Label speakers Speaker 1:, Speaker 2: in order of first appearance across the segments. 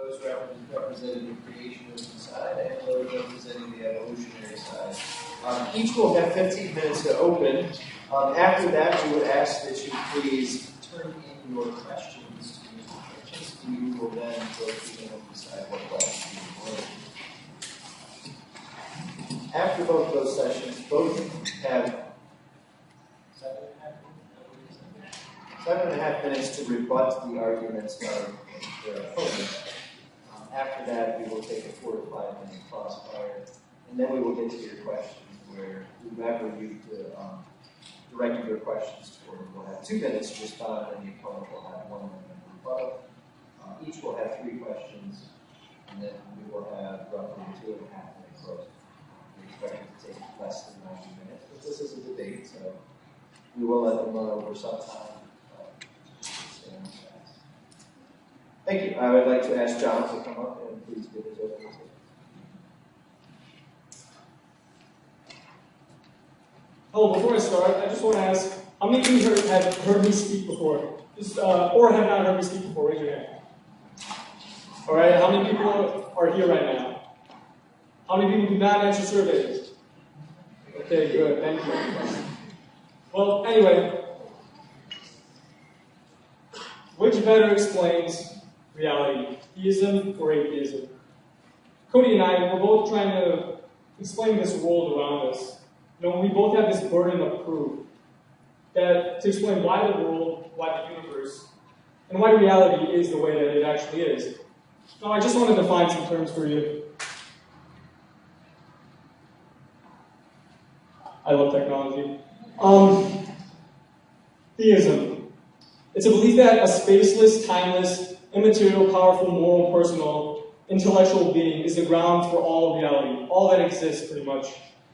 Speaker 1: those representing the creationism side and those representing the evolutionary side. Each will have 15 minutes to open. After that, we would ask that you please turn in your questions to Mr. Ieremciuc. We will then go through them and decide what questions you want. After both those sessions, both have 7.5 minutes to rebut the arguments of their opponents. After that, we will take a 4 to 5 minute crossfire, and then we will get to your questions, where whoever you directed your questions toward will have 2 minutes to respond, and the opponent will have 1 minute to rebuttal. Each will have 3 questions, and then we will have roughly 2.5 minutes close. We expect it to take less than 90 minutes, but this is a debate, so we will let them run over some time. Thank you. I would like to ask John to come up and please give his opening statement.
Speaker 2: Hello, before I start, I just want to ask, how many of you have heard me speak before? Or have not heard me speak before? Raise your hand. All right, how many people are here right now? How many people do not answer surveys? Okay, good, thank you. Well, anyway, which better explains reality, theism or atheism? Cody and I, we're both trying to explain this world around us. You know, we both have this burden of proof to explain why the world, why the universe, and why reality is the way that it actually is. Now, I just want to define some terms for you. I love technology. Theism. It's a belief that a spaceless, timeless, immaterial, powerful, moral, personal, intellectual being is the ground for all reality, all that exists, pretty much.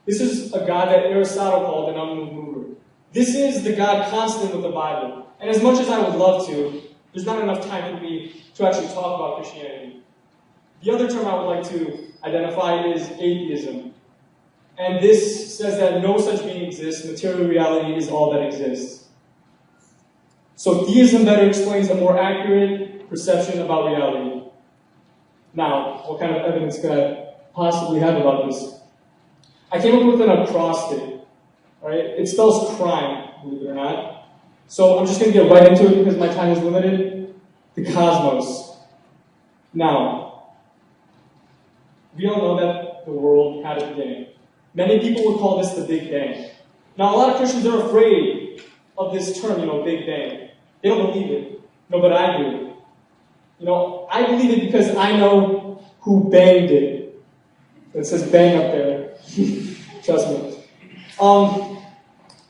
Speaker 2: This is a God that Aristotle called an unknown mover. This is the God constant with the Bible. And as much as I would love to, there's not enough time for me to actually talk about Christianity. The other term I would like to identify is atheism. And this says that no such being exists, material reality is all that exists. So theism better explains a more accurate perception about reality. Now, what kind of evidence could I possibly have about this? I came up with an acrostic. Right? It spells crime, believe it or not. So I'm just going to get right into it because my time is limited. The cosmos. Now, we all know that the world had a beginning. Many people would call this the Big Bang. Now, a lot of Christians are afraid of this term, Big Bang. They don't believe it. No, but I do. I believe it because I know who banged it. It says bang up there. Trust me.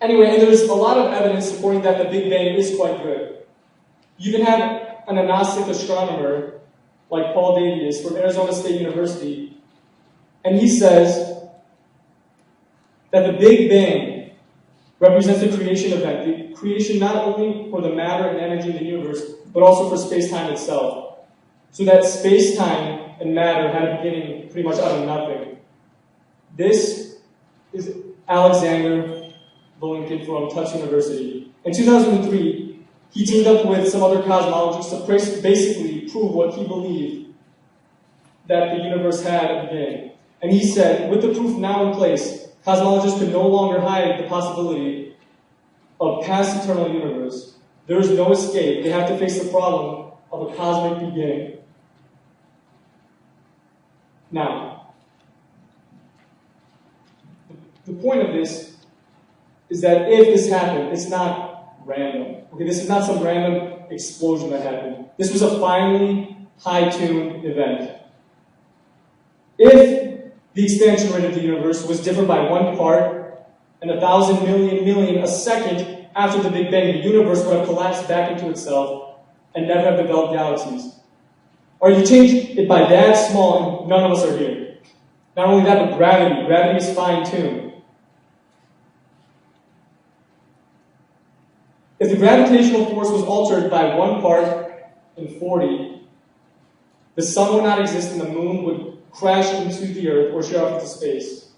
Speaker 2: Anyway, and there's a lot of evidence supporting that the Big Bang is quite good. You even have an agnostic astronomer like Paul Davies from Arizona State University, and he says that the Big Bang represents the creation event, the creation not only for the matter and energy in the universe, but also for space-time itself. So that space-time and matter had a beginning pretty much out of nothing. This is Alexander Lincoln from Tufts University. In 2003, he teamed up with some other cosmologists to basically prove what he believed that the universe had at the beginning. And he said, with the proof now in place, cosmologists could no longer hide the possibility of past eternal universe. There is no escape. They have to face the problem of a cosmic beginning. Now, the point of this is that if this happened, it's not random. Okay, this is not some random explosion that happened. This was a finely high-tuned event. If the expansion rate of the universe was different by 1 part and 1,000 million a second after the Big Bang, the universe would have collapsed back into itself and never have developed galaxies. Or you change it by that small and none of us are here. Not only that, but gravity. Gravity is fine-tuned. If the gravitational force was altered by 1 part in 40, the sun would not exist and the moon would crash into the earth or shoot off into space.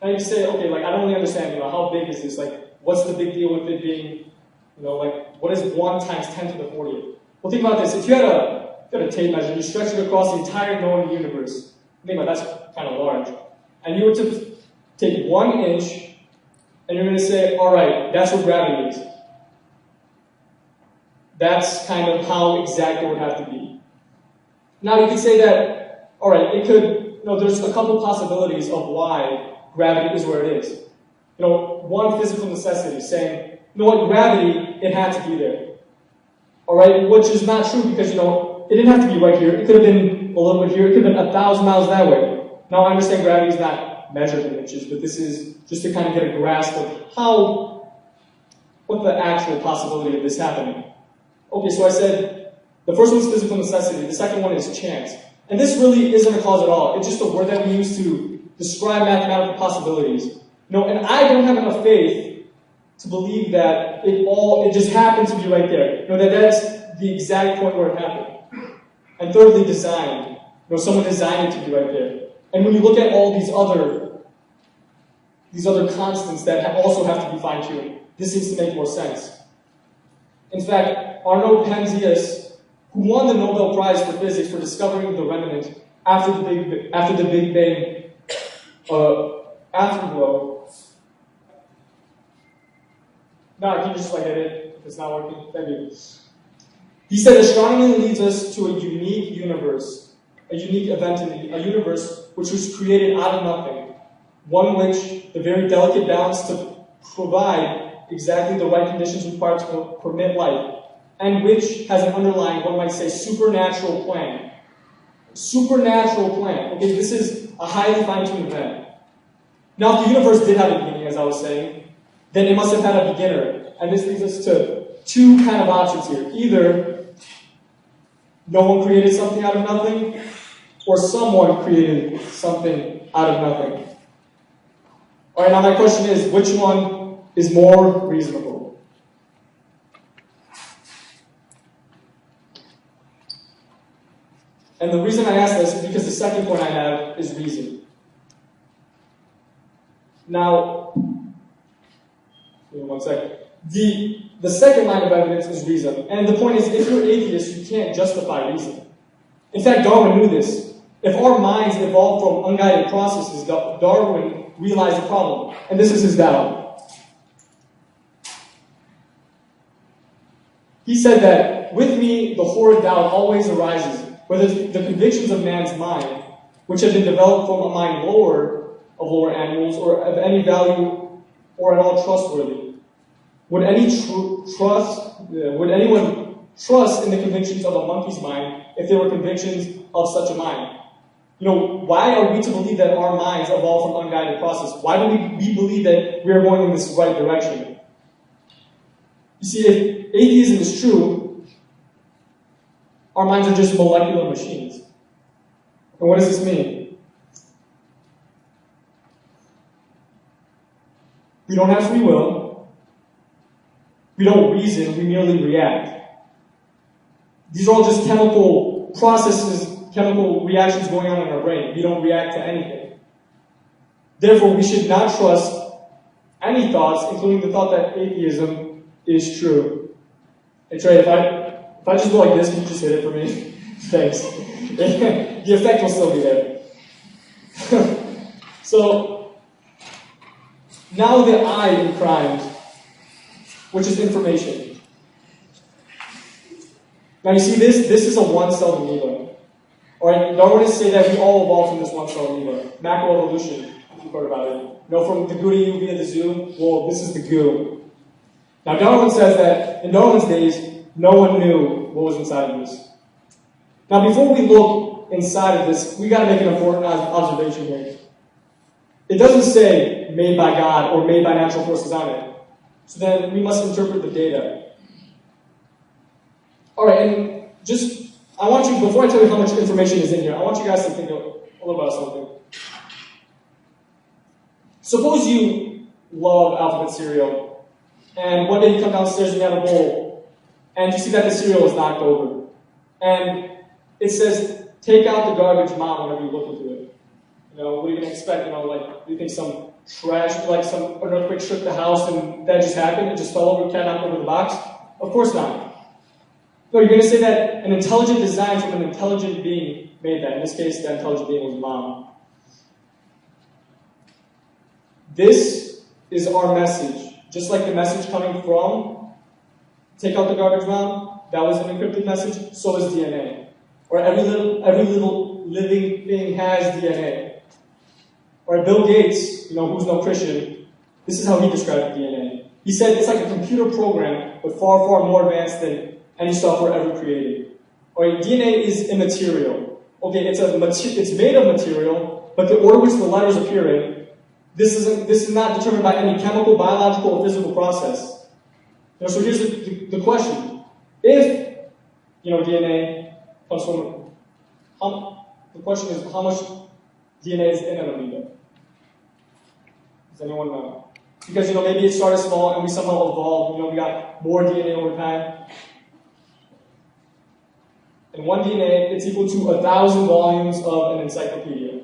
Speaker 2: Now you say, okay, I don't really understand, how big is this? What's the big deal with it being, what is 1 times 10 to the 40th? Well, think about this. If you had a got a tape measure, you stretch it across the entire known universe. Think about that's kind of large. And you were to take 1 inch, and you're going to say, all right, that's what gravity is. That's kind of how exact it would have to be. Now you could say that, all right, it could, there's a couple possibilities of why gravity is where it is. One, physical necessity, saying, gravity, it had to be there. All right, which is not true because, it didn't have to be right here. It could have been a little bit here. It could have been 1,000 miles that way. Now, I understand gravity is not measured in inches, but this is just to kind of get a grasp of what the actual possibility of this happening. Okay, so I said, the first one is physical necessity. The second one is chance. And this really isn't a cause at all. It's just a word that we use to describe mathematical possibilities. And I don't have enough faith to believe that it just happened to be right there. That's the exact point where it happened. And thirdly, design. Someone designed it to be right there. And when you look at all these other constants that also have to be fine-tuned, this seems to make more sense. In fact, Arnaud Penzias, who won the Nobel Prize for Physics for discovering the remnant after the Big Bang afterglow. Now, can you just edit it if it's not working? Thank you. He said astronomy leads us to a unique universe, a unique event in a universe which was created out of nothing, one which the very delicate balance to provide exactly the right conditions required to permit life, and which has an underlying, one might say, supernatural plan. Supernatural plan. Okay, this is a highly fine-tuned event. Now, if the universe did have a beginning, as I was saying, then it must have had a beginner. And this leads us to two kind of options here. Either no one created something out of nothing, or someone created something out of nothing. All right, now my question is, which one is more reasonable? And the reason I ask this is because the second point I have is reason. Now, give me 1 second. The second line of evidence is reason. And the point is, if you're atheist, you can't justify reason. In fact, Darwin knew this. If our minds evolved from unguided processes, Darwin realized the problem. And this is his doubt. He said that, with me, the horrid doubt always arises, whether the convictions of man's mind, which have been developed from a mind of lower animals, or of any value, or at all trustworthy. Would anyone trust in the convictions of a monkey's mind if they were convictions of such a mind? Why are we to believe that our minds evolve from unguided process? Why do we believe that we are going in this right direction? You see, if atheism is true, our minds are just molecular machines. And what does this mean? We don't have free will. We don't reason, we merely react. These are all just chemical processes, chemical reactions going on in our brain. We don't react to anything. Therefore, we should not trust any thoughts, including the thought that atheism is true. Hey Trey, if I just go like this, can you just hit it for me? Thanks. The effect will still be there. So, now the I in crime, which is information. Now you see this is a one-celled amoeba. Alright, Darwinists say that we all evolved from this one-celled amoeba. Macroevolution, if you've heard about it. From the goo to you via the zoo, well, this is the goo. Now Darwin says that in Darwin's days, no one knew what was inside of this. Now before we look inside of this, we got to make an important observation here. It doesn't say made by God or made by natural forces on it. So then we must interpret the data. Alright, and I want you, before I tell you how much information is in here, I want you guys to think a little about something. Suppose you love alphabet cereal, and one day you come downstairs and you have a bowl, and you see that the cereal is knocked over. And it says, take out the garbage, Mom, whenever you look into it. What are you going to expect? Do you think some trash, an earthquake shook the house and that just happened? It just fell over, cat knocked over the box? Of course not. No, you're going to say that an intelligent design from an intelligent being made that. In this case, that intelligent being was mom. This is our message. Just like the message coming from, take out the garbage, mom, that was an encrypted message, so is DNA. Or every little living thing has DNA. Or Bill Gates, who's no Christian, this is how he described DNA. He said it's like a computer program, but far, far more advanced than any software ever created. Alright, DNA is immaterial. Okay, it's made of material, but the order which the letters appear in, this is not determined by any chemical, biological, or physical process. So here's the question. If, DNA comes from, the question is how much DNA is in an amoeba? Does anyone know? Because, maybe it started small and we somehow evolved, we got more DNA over time. And one DNA, it's equal to 1,000 volumes of an encyclopedia.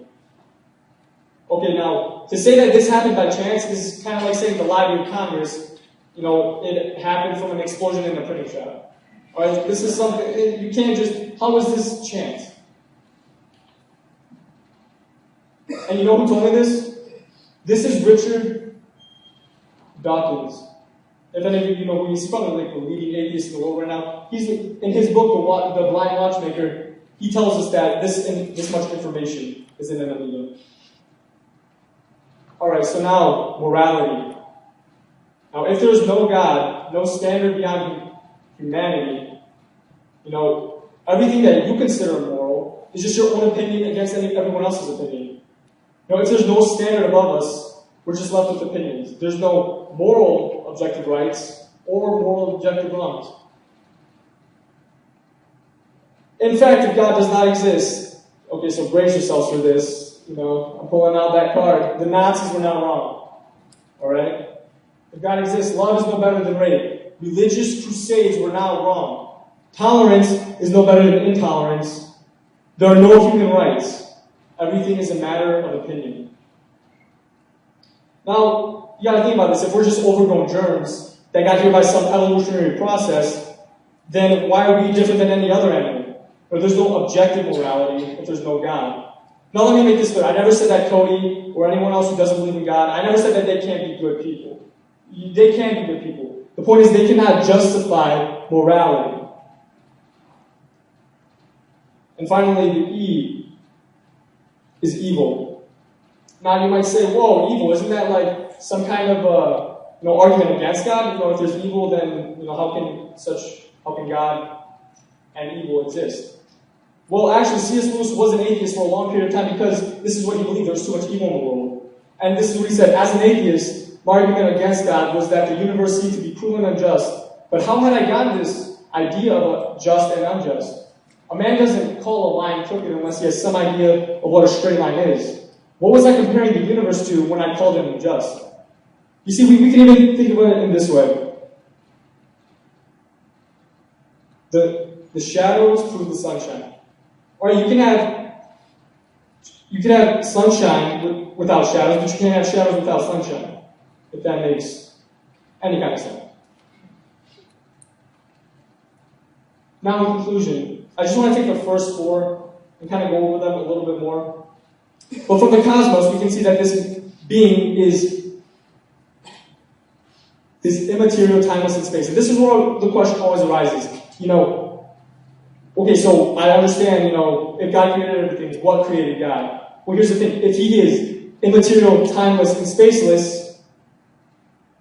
Speaker 2: Okay, now, to say that this happened by chance is kind of like saying the Library of Congress, it happened from an explosion in a printing shop. Alright, this is something, you can't just, how is this chance? And you know who told me this? This is Richard Dawkins. If any of you know who he's probably like the leading atheist in the world right now. He's in his book, The Blind Watchmaker, he tells us that this much information is in an amoeba. Alright, so now, morality. Now, if there's no God, no standard beyond humanity, everything that you consider moral is just your own opinion against everyone else's opinion. If there's no standard above us, we're just left with opinions. There's no moral objective rights or moral objective wrongs. In fact, if God does not exist, okay, so brace yourselves for this. I'm pulling out that card. The Nazis were not wrong. Alright? If God exists, love is no better than rape. Religious crusades were not wrong. Tolerance is no better than intolerance. There are no human rights. Everything is a matter of opinion. Now, you gotta think about this. If we're just overgrown germs that got here by some evolutionary process, then why are we different than any other animal? Or there's no objective morality if there's no God. Now let me make this clear. I never said that Cody or anyone else who doesn't believe in God, I never said that they can't be good people. They can be good people. The point is they cannot justify morality. And finally, the E is evil. Now you might say, whoa, evil, isn't that like some kind of argument against God? If there's evil, then how can God and evil exist? Well, actually, C.S. Lewis was an atheist for a long period of time because this is what he believed. There was too much evil in the world. And this is what he said. As an atheist, my argument against God was that the universe seemed to be cruel and unjust. But how had I gotten this idea of a just and unjust? A man doesn't call a line crooked unless he has some idea of what a straight line is. What was I comparing the universe to when I called it unjust? You see, we can even think about it in this way. The shadows prove the sunshine. Or you can have sunshine without shadows, but you can't have shadows without sunshine, if that makes any kind of sense. Now, in conclusion, I just want to take the first four and kind of go over them a little bit more. But from the cosmos, we can see that this being is immaterial, timeless in space. And this is where the question always arises. Okay, so I understand, if God created everything, what created God? Well, here's the thing. If he is immaterial, timeless, and spaceless,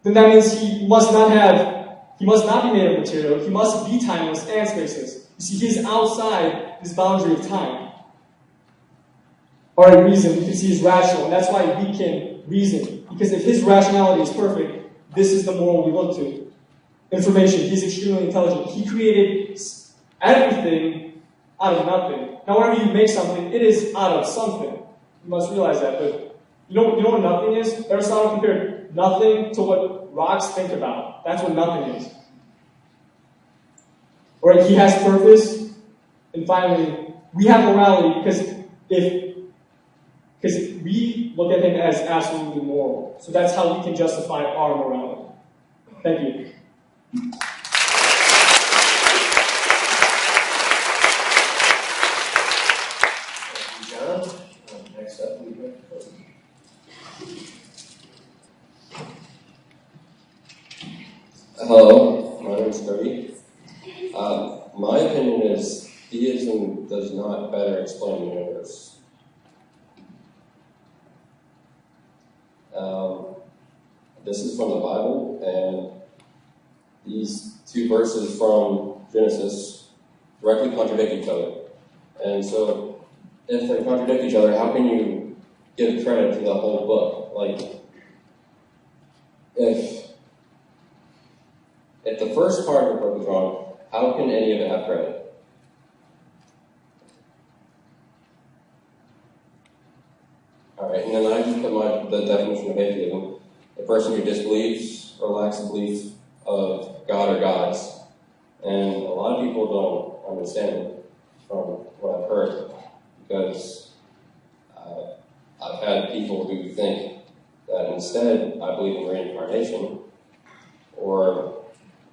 Speaker 2: then that means he must not be made of material. He must be timeless and spaceless. You see, he's outside this boundary of time. Our reason, you can see, is rational, and that's why we can reason. Because if his rationality is perfect, this is the moral we look to. Information, he's extremely intelligent. He created everything out of nothing. Now, whenever you make something, it is out of something. You must realize that. But you know what nothing is? Aristotle compared nothing to what rocks think about. That's what nothing is. Or he has purpose. And finally, we have morality because we look at him as absolutely moral. So that's how we can justify our morality. Thank you.
Speaker 1: John. Next up, we have Cody.
Speaker 3: Hello, my name is Cody. My opinion is theism does not better explain the universe. This is from the Bible, and these two verses from Genesis directly contradict each other. And so, if they contradict each other, how can you give credit to the whole book? Like, if the first part of the book is wrong, how can any of it have credit? Alright, and then I just put the definition of atheism. A person who disbelieves or lacks a belief of God or gods. And a lot of people don't understand it from what I've heard, because I've had people who think that instead I believe in reincarnation, or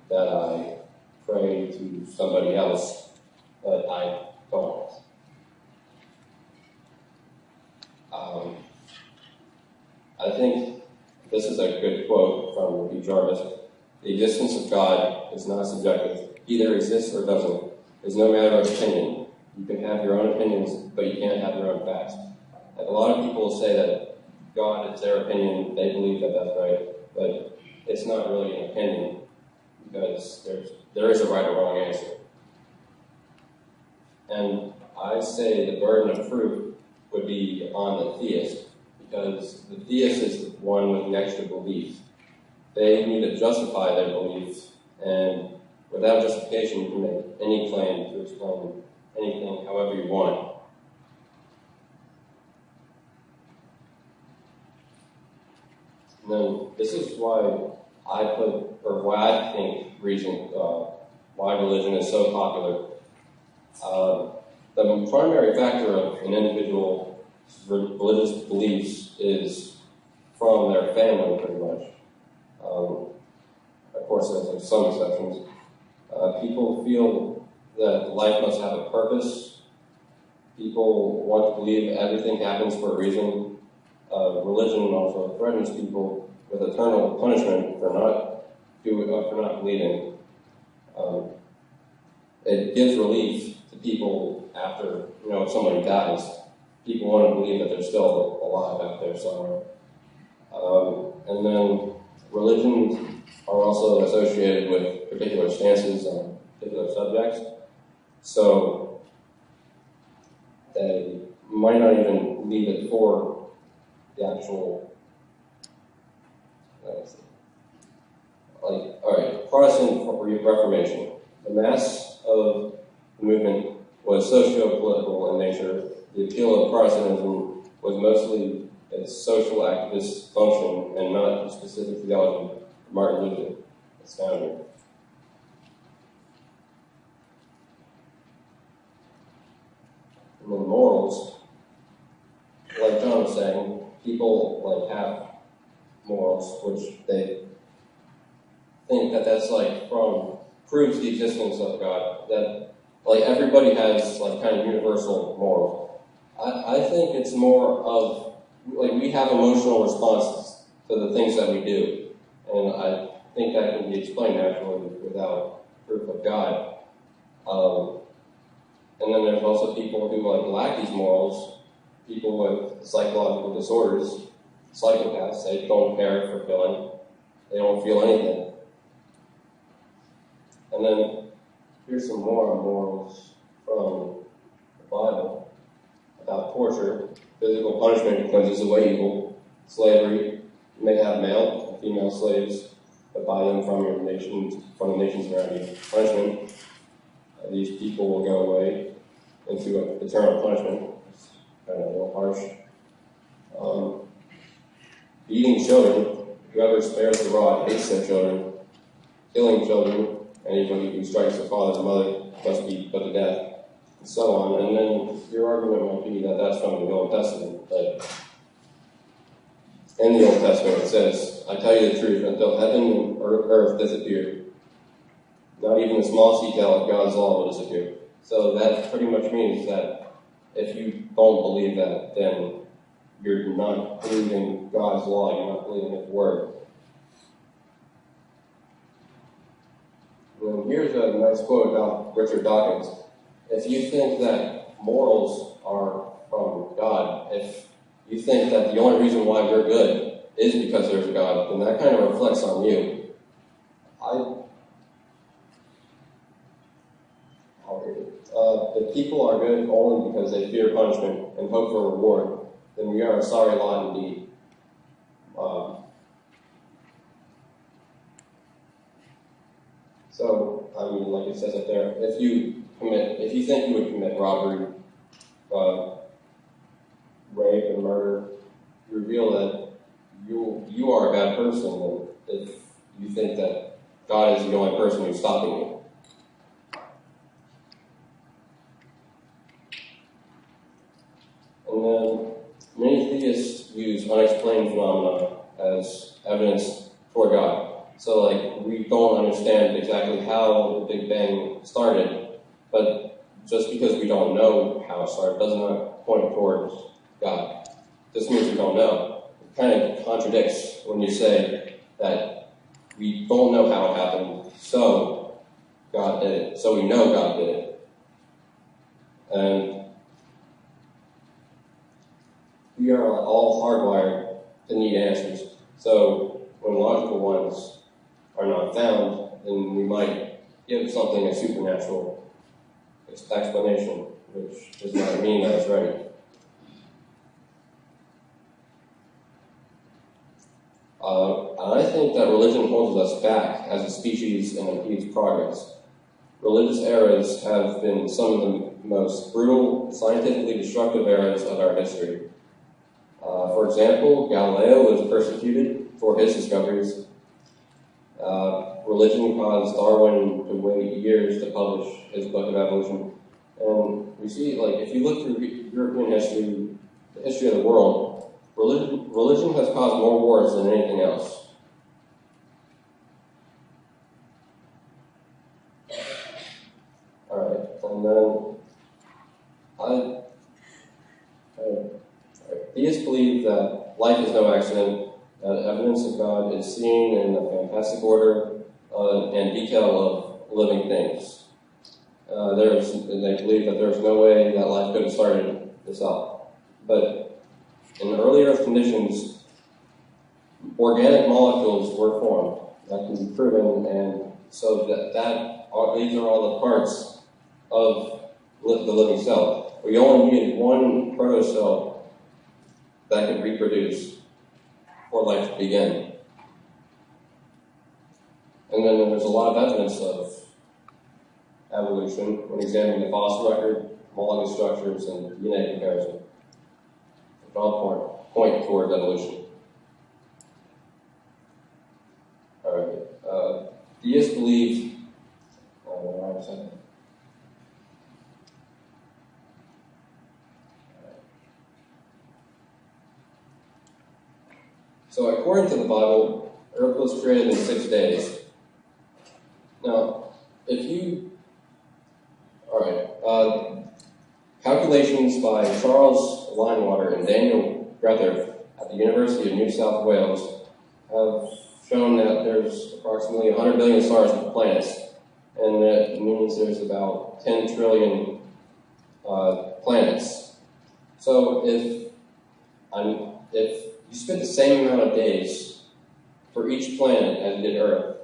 Speaker 3: that I pray to somebody else, but I don't. I think this is a good quote from B. Jarvis. The existence of God is not subjective. Either exists or doesn't. It's no matter of opinion. You can have your own opinions, but you can't have your own facts. And a lot of people say that God is their opinion, they believe that that's right, but it's not really an opinion, because there is a right or wrong answer. And I say the burden of proof would be on the theist, because the theist is the one with the extra belief. They need to justify their beliefs, and without justification, you can make any claim to explain anything however you want. And then this is why I think why religion is so popular. The primary factor of an individual's religious beliefs is from their family, pretty much. Of course, there's some exceptions. People feel that life must have a purpose. People want to believe everything happens for a reason. Religion also threatens people with eternal punishment for not believing. It gives relief to people after, if somebody dies. People want to believe that they're still alive out there somewhere. And then religions are also associated with particular stances on particular subjects. So they might not even leave it for the actual, Protestant Reformation. The mass of the movement was socio-political in nature. The appeal of Protestantism was mostly its social activist function and not the specific theology of Martin Luther, its founder. And then morals, like John was saying, people have morals, which they think that's proves the existence of God. That everybody has kind of universal morals. I think it's more of we have emotional responses to the things that we do, and I think that can be explained naturally without proof of God. And then there's also people who lack these morals. People with psychological disorders, psychopaths. They don't care for feeling. They don't feel anything. And then here's some more on morals from the Bible about torture. Physical punishment cleanses away evil. Slavery, you may have male and female slaves, but buy them from the nations around you. Punishment, these people will go away into eternal punishment. It's kind of a little harsh. Beating children, whoever spares the rod hates their children. Killing children, anybody who strikes their father or mother must be put to death, and so on. And then your argument might be that that's from the Old Testament, but in the Old Testament it says, I tell you the truth, until heaven and earth disappear, not even the smallest detail of God's law will disappear. So that pretty much means that if you don't believe that, then you're not believing God's law, you're not believing His word. And here's a nice quote about Richard Dawkins. If you think that morals are from God, if you think that the only reason why we're good is because there's a God, then that kind of reflects on you. If people are good only because they fear punishment and hope for reward, then we are a sorry lot indeed. So, I mean, like it says up there, if you think you would commit robbery, rape, and murder, you reveal that you are a bad person if you think that God is the only person who's stopping you. And then many theists use unexplained phenomena as evidence for God. So, like, we don't understand exactly how the Big Bang started, but just because we don't know how it started does not point towards God. This means we don't know. It kind of contradicts when you say that we don't know how it happened, so God did it. So we know God did it. And we are all hardwired to need answers. So when logical ones are not found, then we might give something a supernatural explanation, which does not mean that it's right. I think that religion holds us back as a species and impedes progress. Religious eras have been some of the most brutal, scientifically destructive eras of our history. For example, Galileo was persecuted for his discoveries. Religion caused Darwin to wait years to publish his book of evolution. And we see, like, if you look through European history, the history of the world, religion has caused more wars than anything else. Alright, and then theists believe that life is no accident, that evidence of God is seen in the fantastic order and detail of living things. They believe that there's no way that life could have started this up. But in early Earth conditions, organic molecules were formed that can be proven, and so these are all the parts of the living cell. We only needed one protocell that could reproduce for life to begin. And then there's a lot of evidence of evolution when examining the fossil record, homologous structures, and DNA comparison. It all point towards evolution. Alright, theists believe, So according to the Bible, Earth was created in 6 days. Now, calculations by Charles Linewater and Daniel Grether at the University of New South Wales have shown that there's approximately 100 billion stars and planets, and that means there's about 10 trillion planets. So if you spent the same amount of days for each planet as did Earth,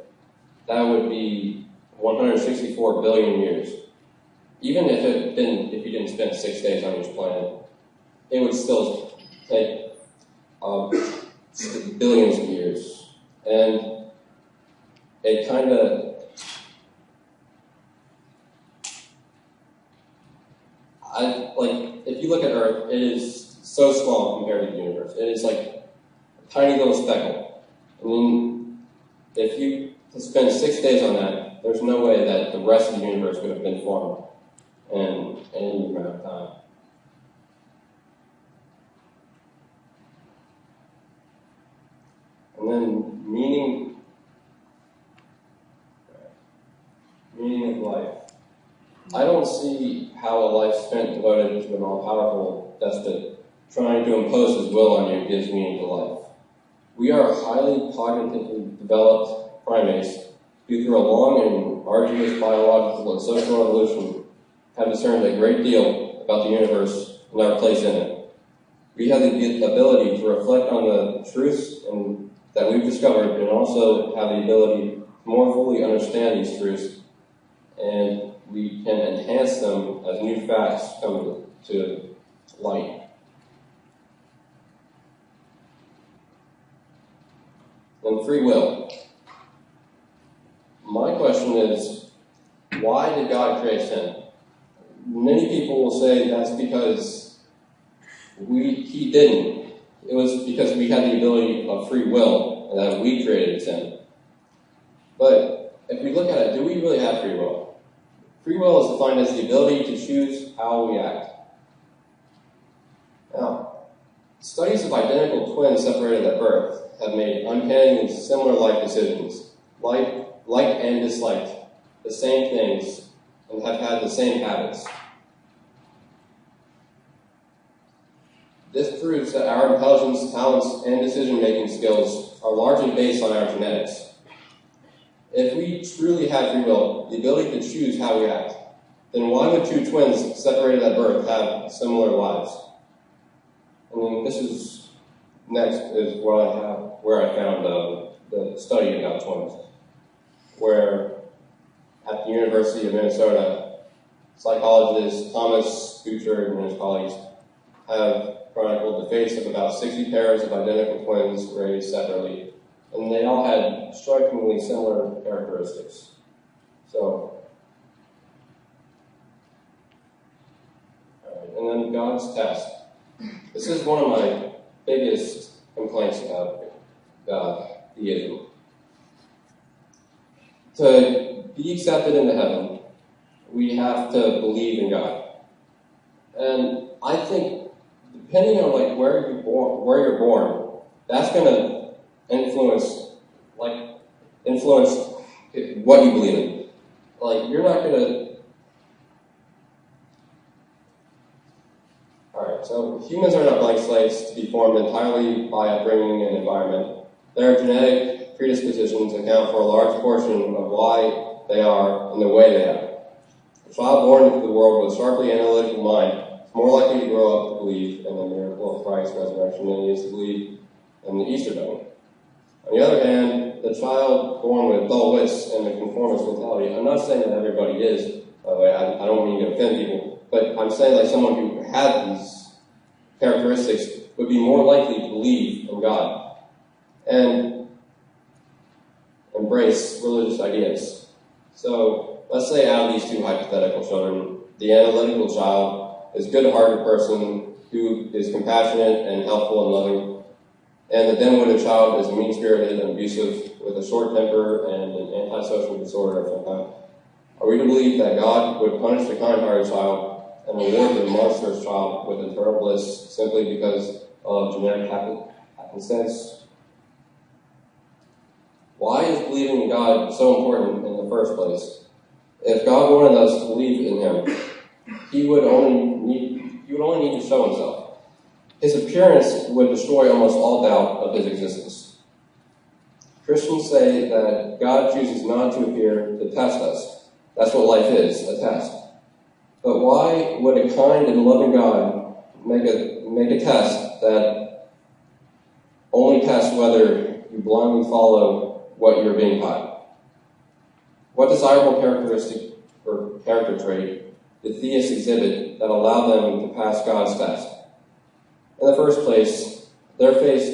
Speaker 3: that would be 164 billion years. Even if you didn't spend 6 days on each planet, it would still take billions of years. And it kind of, if you look at Earth, it is so small compared to the universe. It is like a tiny little speckle. I mean, if you spend 6 days on that, there's no way that the rest of the universe would have been formed in any amount of time. And then meaning of life. I don't see how a life spent devoted to an all-powerful despot trying to impose his will on you gives meaning to life. We are highly cognitively developed primates who, through a long and arduous biological and social evolution, have discerned a great deal about the universe and our place in it. We have the ability to reflect on the truths that we've discovered, and also have the ability to more fully understand these truths, and we can enhance them as new facts come to light. And free will. My question is, why did God create sin? Many people will say that's because He didn't. It was because we had the ability of free will, and that we created sin. But if we look at it, do we really have free will? Free will is defined as the ability to choose how we act. Now, studies of identical twins separated at birth have made uncannily similar life decisions, like and disliked the same things, and have had the same habits. This proves that our intelligence, talents, and decision-making skills are largely based on our genetics. If we truly have free will, the ability to choose how we act, then why would two twins separated at birth have similar lives? And then this is next is where I found the study about twins, where at the University of Minnesota, psychologist Thomas Kuchar and his colleagues have chronicled the fates of about 60 pairs of identical twins raised separately, and they all had strikingly similar characteristics. So, and then God's test. This is one of my biggest complaints about theism. To be accepted into heaven, we have to believe in God. And I think, depending on where you're born, that's going to influence what you believe in. You're not going to. All right. So humans are not blank slates to be formed entirely by upbringing and environment. Their genetic predispositions account for a large portion of why they are in the way they are. A child born into the world with a sharply analytical mind is more likely to grow up to believe in the miracle of Christ's resurrection than he is to believe in the Easter Bunny. On the other hand, the child born with dull wits and a conformist mentality, I'm not saying that everybody is, by the way, I don't mean to offend people, but I'm saying someone who had these characteristics would be more likely to believe in God and embrace religious ideas. So let's say out of these two hypothetical children, the analytical child is a good-hearted person who is compassionate and helpful and loving, and the dim-witted child is mean-spirited and abusive with a short temper and an antisocial disorder of some kind. Are we to believe that God would punish the kind-hearted child and reward the monstrous child with eternal bliss simply because of genetic happenstance? Why is believing in God so important in the first place? If God wanted us to believe in Him, He would only need to show Himself. His appearance would destroy almost all doubt of His existence. Christians say that God chooses not to appear to test us. That's what life is, a test. But why would a kind and loving God make a test that only tests whether you blindly follow what you're being taught? What desirable characteristic or character trait did theists exhibit that allowed them to pass God's test? In the first place, their faith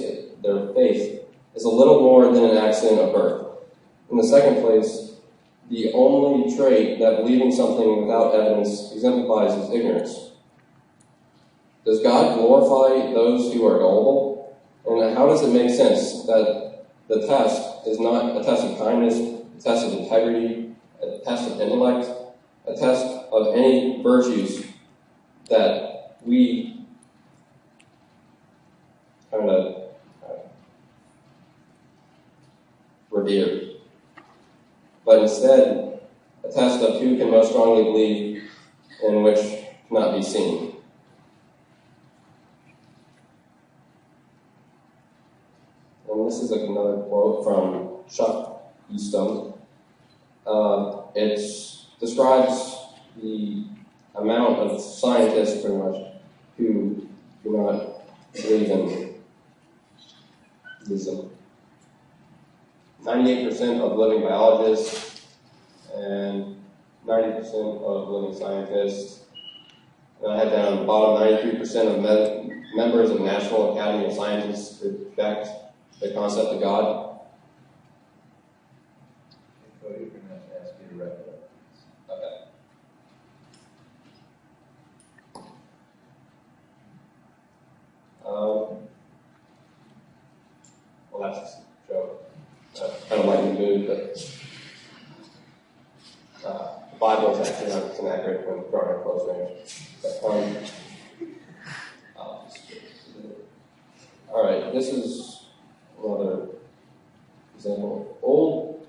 Speaker 3: is a little more than an accident of birth. In the second place, the only trait that believing something without evidence exemplifies is ignorance. Does God glorify those who are gullible? And how does it make sense that the test is not a test of kindness, a test of integrity, a test of intellect, a test of any virtues that we kind of revere, but instead a test of who can most strongly believe in which cannot be seen. And this is another quote from Chuck Easton. It describes the amount of scientists, pretty much, who do not believe in theism. 98% of living biologists and 90% of living scientists. And I had down at the bottom 93% of members of the National Academy of Sciences reject the concept of God.
Speaker 1: Cody, we're going to have to ask you to wrap it up.
Speaker 3: Okay. Well, that's just a joke. Kind of lighten the mood, but the Bible is actually not inaccurate when drawn at close range. But, all right, this is another example. Old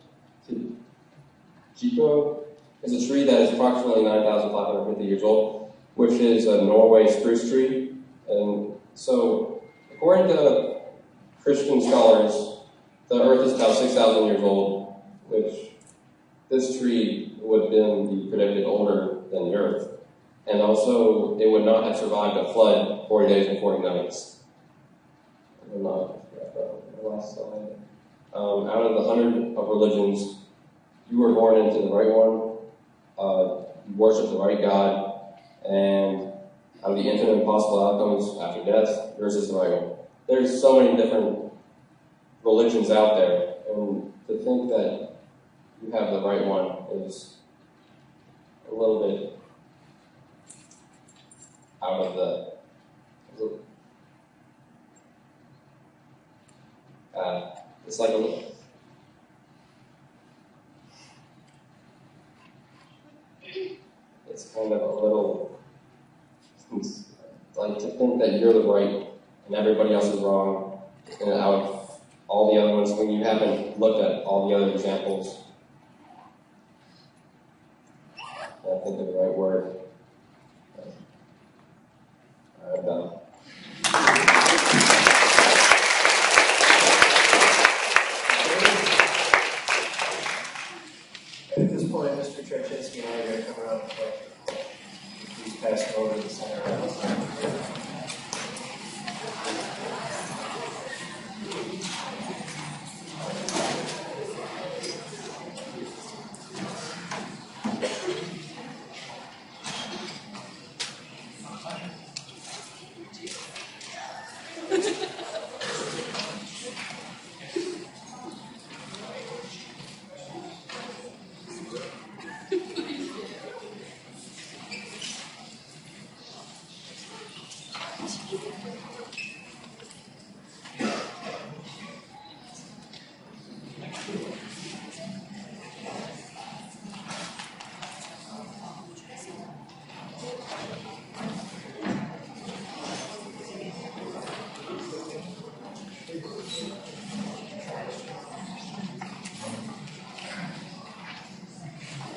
Speaker 3: Chico is a tree that is approximately 9,550 years old, which is a Norway spruce tree. And so, according to Christian scholars, the Earth is about 6,000 years old, which this tree would have been predicted older than the Earth. And also, it would not have survived a flood 40 days and 40 nights. The last slide. Out of the 100 of religions, you were born into the right one, you worship the right God, and out of the infinite possible outcomes after death, yours is the right one. There's so many different religions out there, and to think that you have the right one is a little bit out of the it's like a little. It's kind of a little, like to think that you're the right and everybody else is wrong, and out of all the other ones, when you haven't looked at all the other examples. I can't think of the right word. All right, I'm done.
Speaker 1: At this point, Mr. Cherchinsky and I are going to come around and talk. Please pass it over to the center.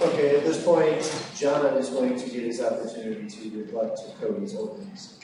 Speaker 1: Okay, at this point, John is going to get his opportunity to rebut to Cody's openings.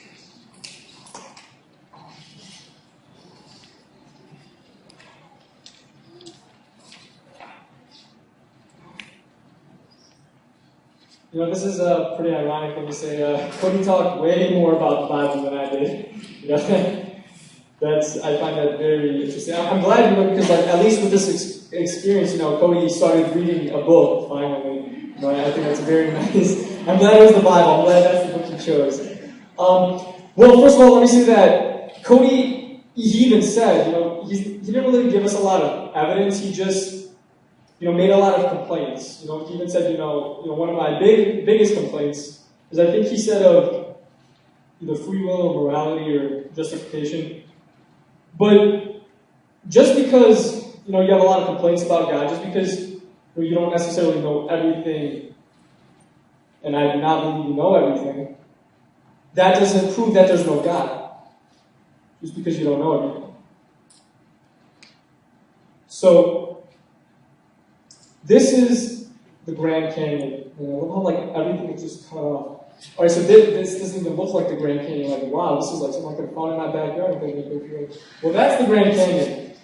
Speaker 2: You know, this is pretty ironic when you say Cody talked way more about the Bible than I did. You know, I find that very interesting. I'm glad, you know, because like at least with this experience, you know, Cody started reading a book finally. You know, I think that's very nice. I'm glad it was the Bible. I'm glad that's the book he chose. Well, first of all, let me say that Cody, he even said, you know, he didn't really give us a lot of evidence. He just, you know, made a lot of complaints. You know, he even said, you know, one of my biggest complaints is I think he said of either free will or morality or justification. But just because, you know, you have a lot of complaints about God, just because you don't necessarily know everything, and I do not believe you know everything, that doesn't prove that there's no God. Just because you don't know everything. So, this is the Grand Canyon. You know, look how like everything is just cut off. All right, so this doesn't even look like the Grand Canyon. Like, wow, this is like something I could have found in my backyard. Well, that's the Grand Canyon.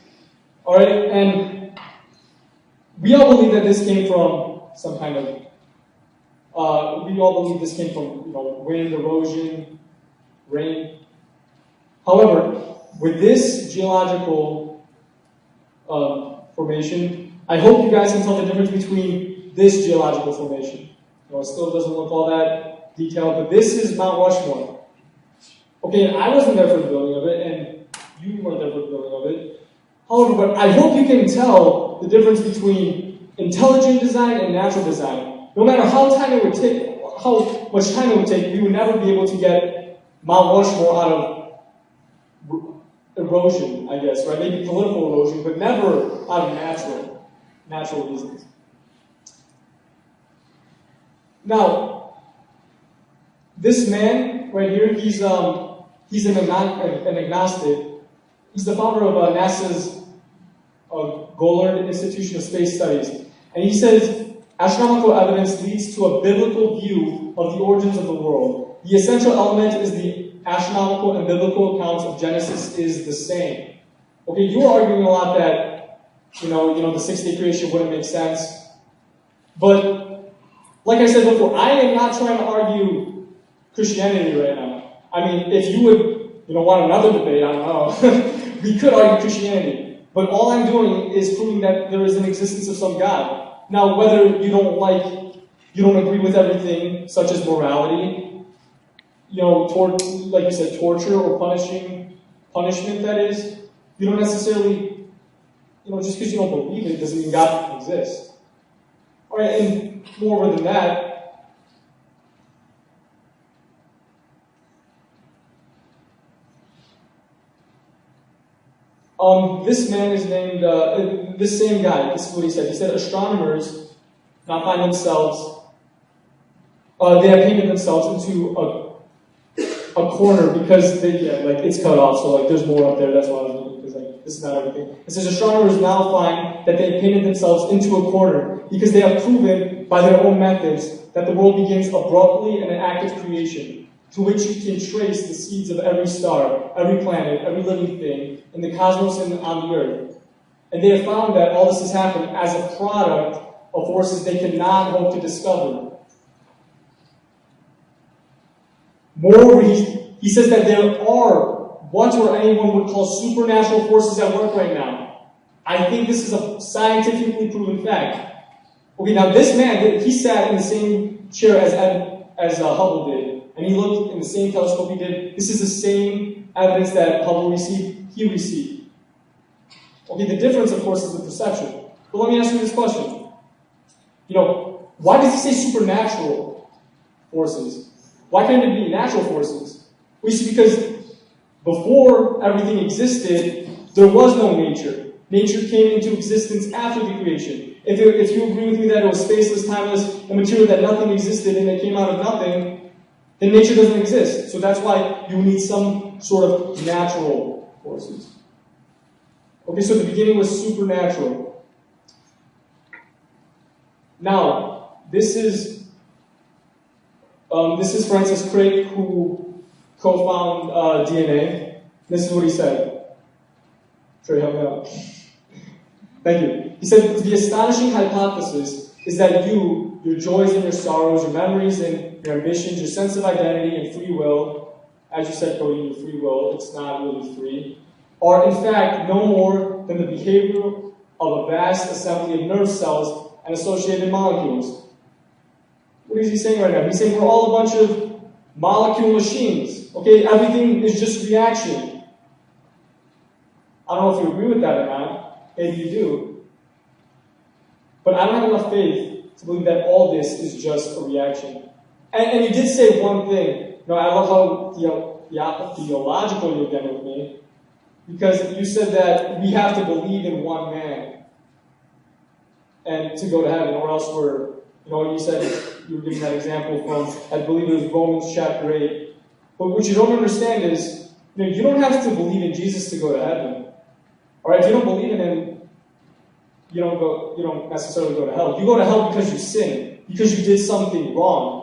Speaker 2: All right, and we all believe that this came from some kind of, we all believe this came from, wind, erosion, rain. However, with this geological formation, I hope you guys can tell the difference between this geological formation. It still doesn't look all that detailed, but this is Mount Rushmore. Okay, and I wasn't there for the building of it, and you weren't there for the building of it. However, but I hope you can tell the difference between intelligent design and natural design. No matter how much time it would take, we would never be able to get Mount Rushmore out of erosion, I guess, right? Maybe political erosion, but never out of natural reasons. Now, this man right here, he's an agnostic. He's the founder of NASA's Goddard Institution of Space Studies. And he says, astronomical evidence leads to a biblical view of the origins of the world. The essential element is the astronomical and biblical accounts of Genesis is the same. Okay, you are arguing a lot that, the six-day creation wouldn't make sense. But, like I said before, I am not trying to argue Christianity right now. I mean, if you would, want another debate, I don't know, we could argue Christianity. But all I'm doing is proving that there is an existence of some God. Now, whether you don't agree with everything, such as morality, like you said, torture or punishment, that is, you don't necessarily, just because you don't believe it doesn't mean God exists. All right, and moreover than that, this man is named, this same guy, this is what he said. He said astronomers now find themselves, they have painted themselves into a corner because it's cut off, so there's more up there, that's why I was looking, because this is not everything. It says astronomers now find that they have painted themselves into a corner because they have proven by their own methods that the world begins abruptly in an act of creation, to which you can trace the seeds of every star, every planet, every living thing in the cosmos and on the earth. And they have found that all this has happened as a product of forces they cannot hope to discover. Moreover, he says that there are what or anyone would call supernatural forces at work right now. I think this is a scientifically proven fact. Okay, now this man, he sat in the same chair as Hubble did, and he looked in the same telescope he did. This is the same evidence that Hubble received, he received. Okay, the difference, of course, is the perception. But let me ask you this question. Why does he say supernatural forces? Why can't it be natural forces? Well, you see, because before everything existed, there was no nature. Nature came into existence after the creation. If you agree with me that it was spaceless, timeless, a material that nothing existed and it came out of nothing, then nature doesn't exist. So that's why you need some sort of natural forces. Okay, so the beginning was supernatural. Now, this is Francis Crick, who co-founded DNA. This is what he said. Trey, help me out. Thank you. He said, the astonishing hypothesis is that you, your joys and your sorrows, your memories and your ambitions, your sense of identity and free will, as you said, Cody, your free will, it's not really free, are in fact no more than the behavior of a vast assembly of nerve cells and associated molecules. What is he saying right now? He's saying we're all a bunch of molecule machines. Okay, everything is just reaction. I don't know if you agree with that or not. Maybe you do. But I don't have enough faith to believe that all this is just a reaction. And you did say one thing. I love how theological you're getting with me. Because you said that we have to believe in one man and to go to heaven, or else you said you were giving that example from, I believe it was Romans chapter 8. But what you don't understand is, you don't have to believe in Jesus to go to heaven. Alright, if you don't believe in him, you don't necessarily go to hell. You go to hell because you sin, because you did something wrong.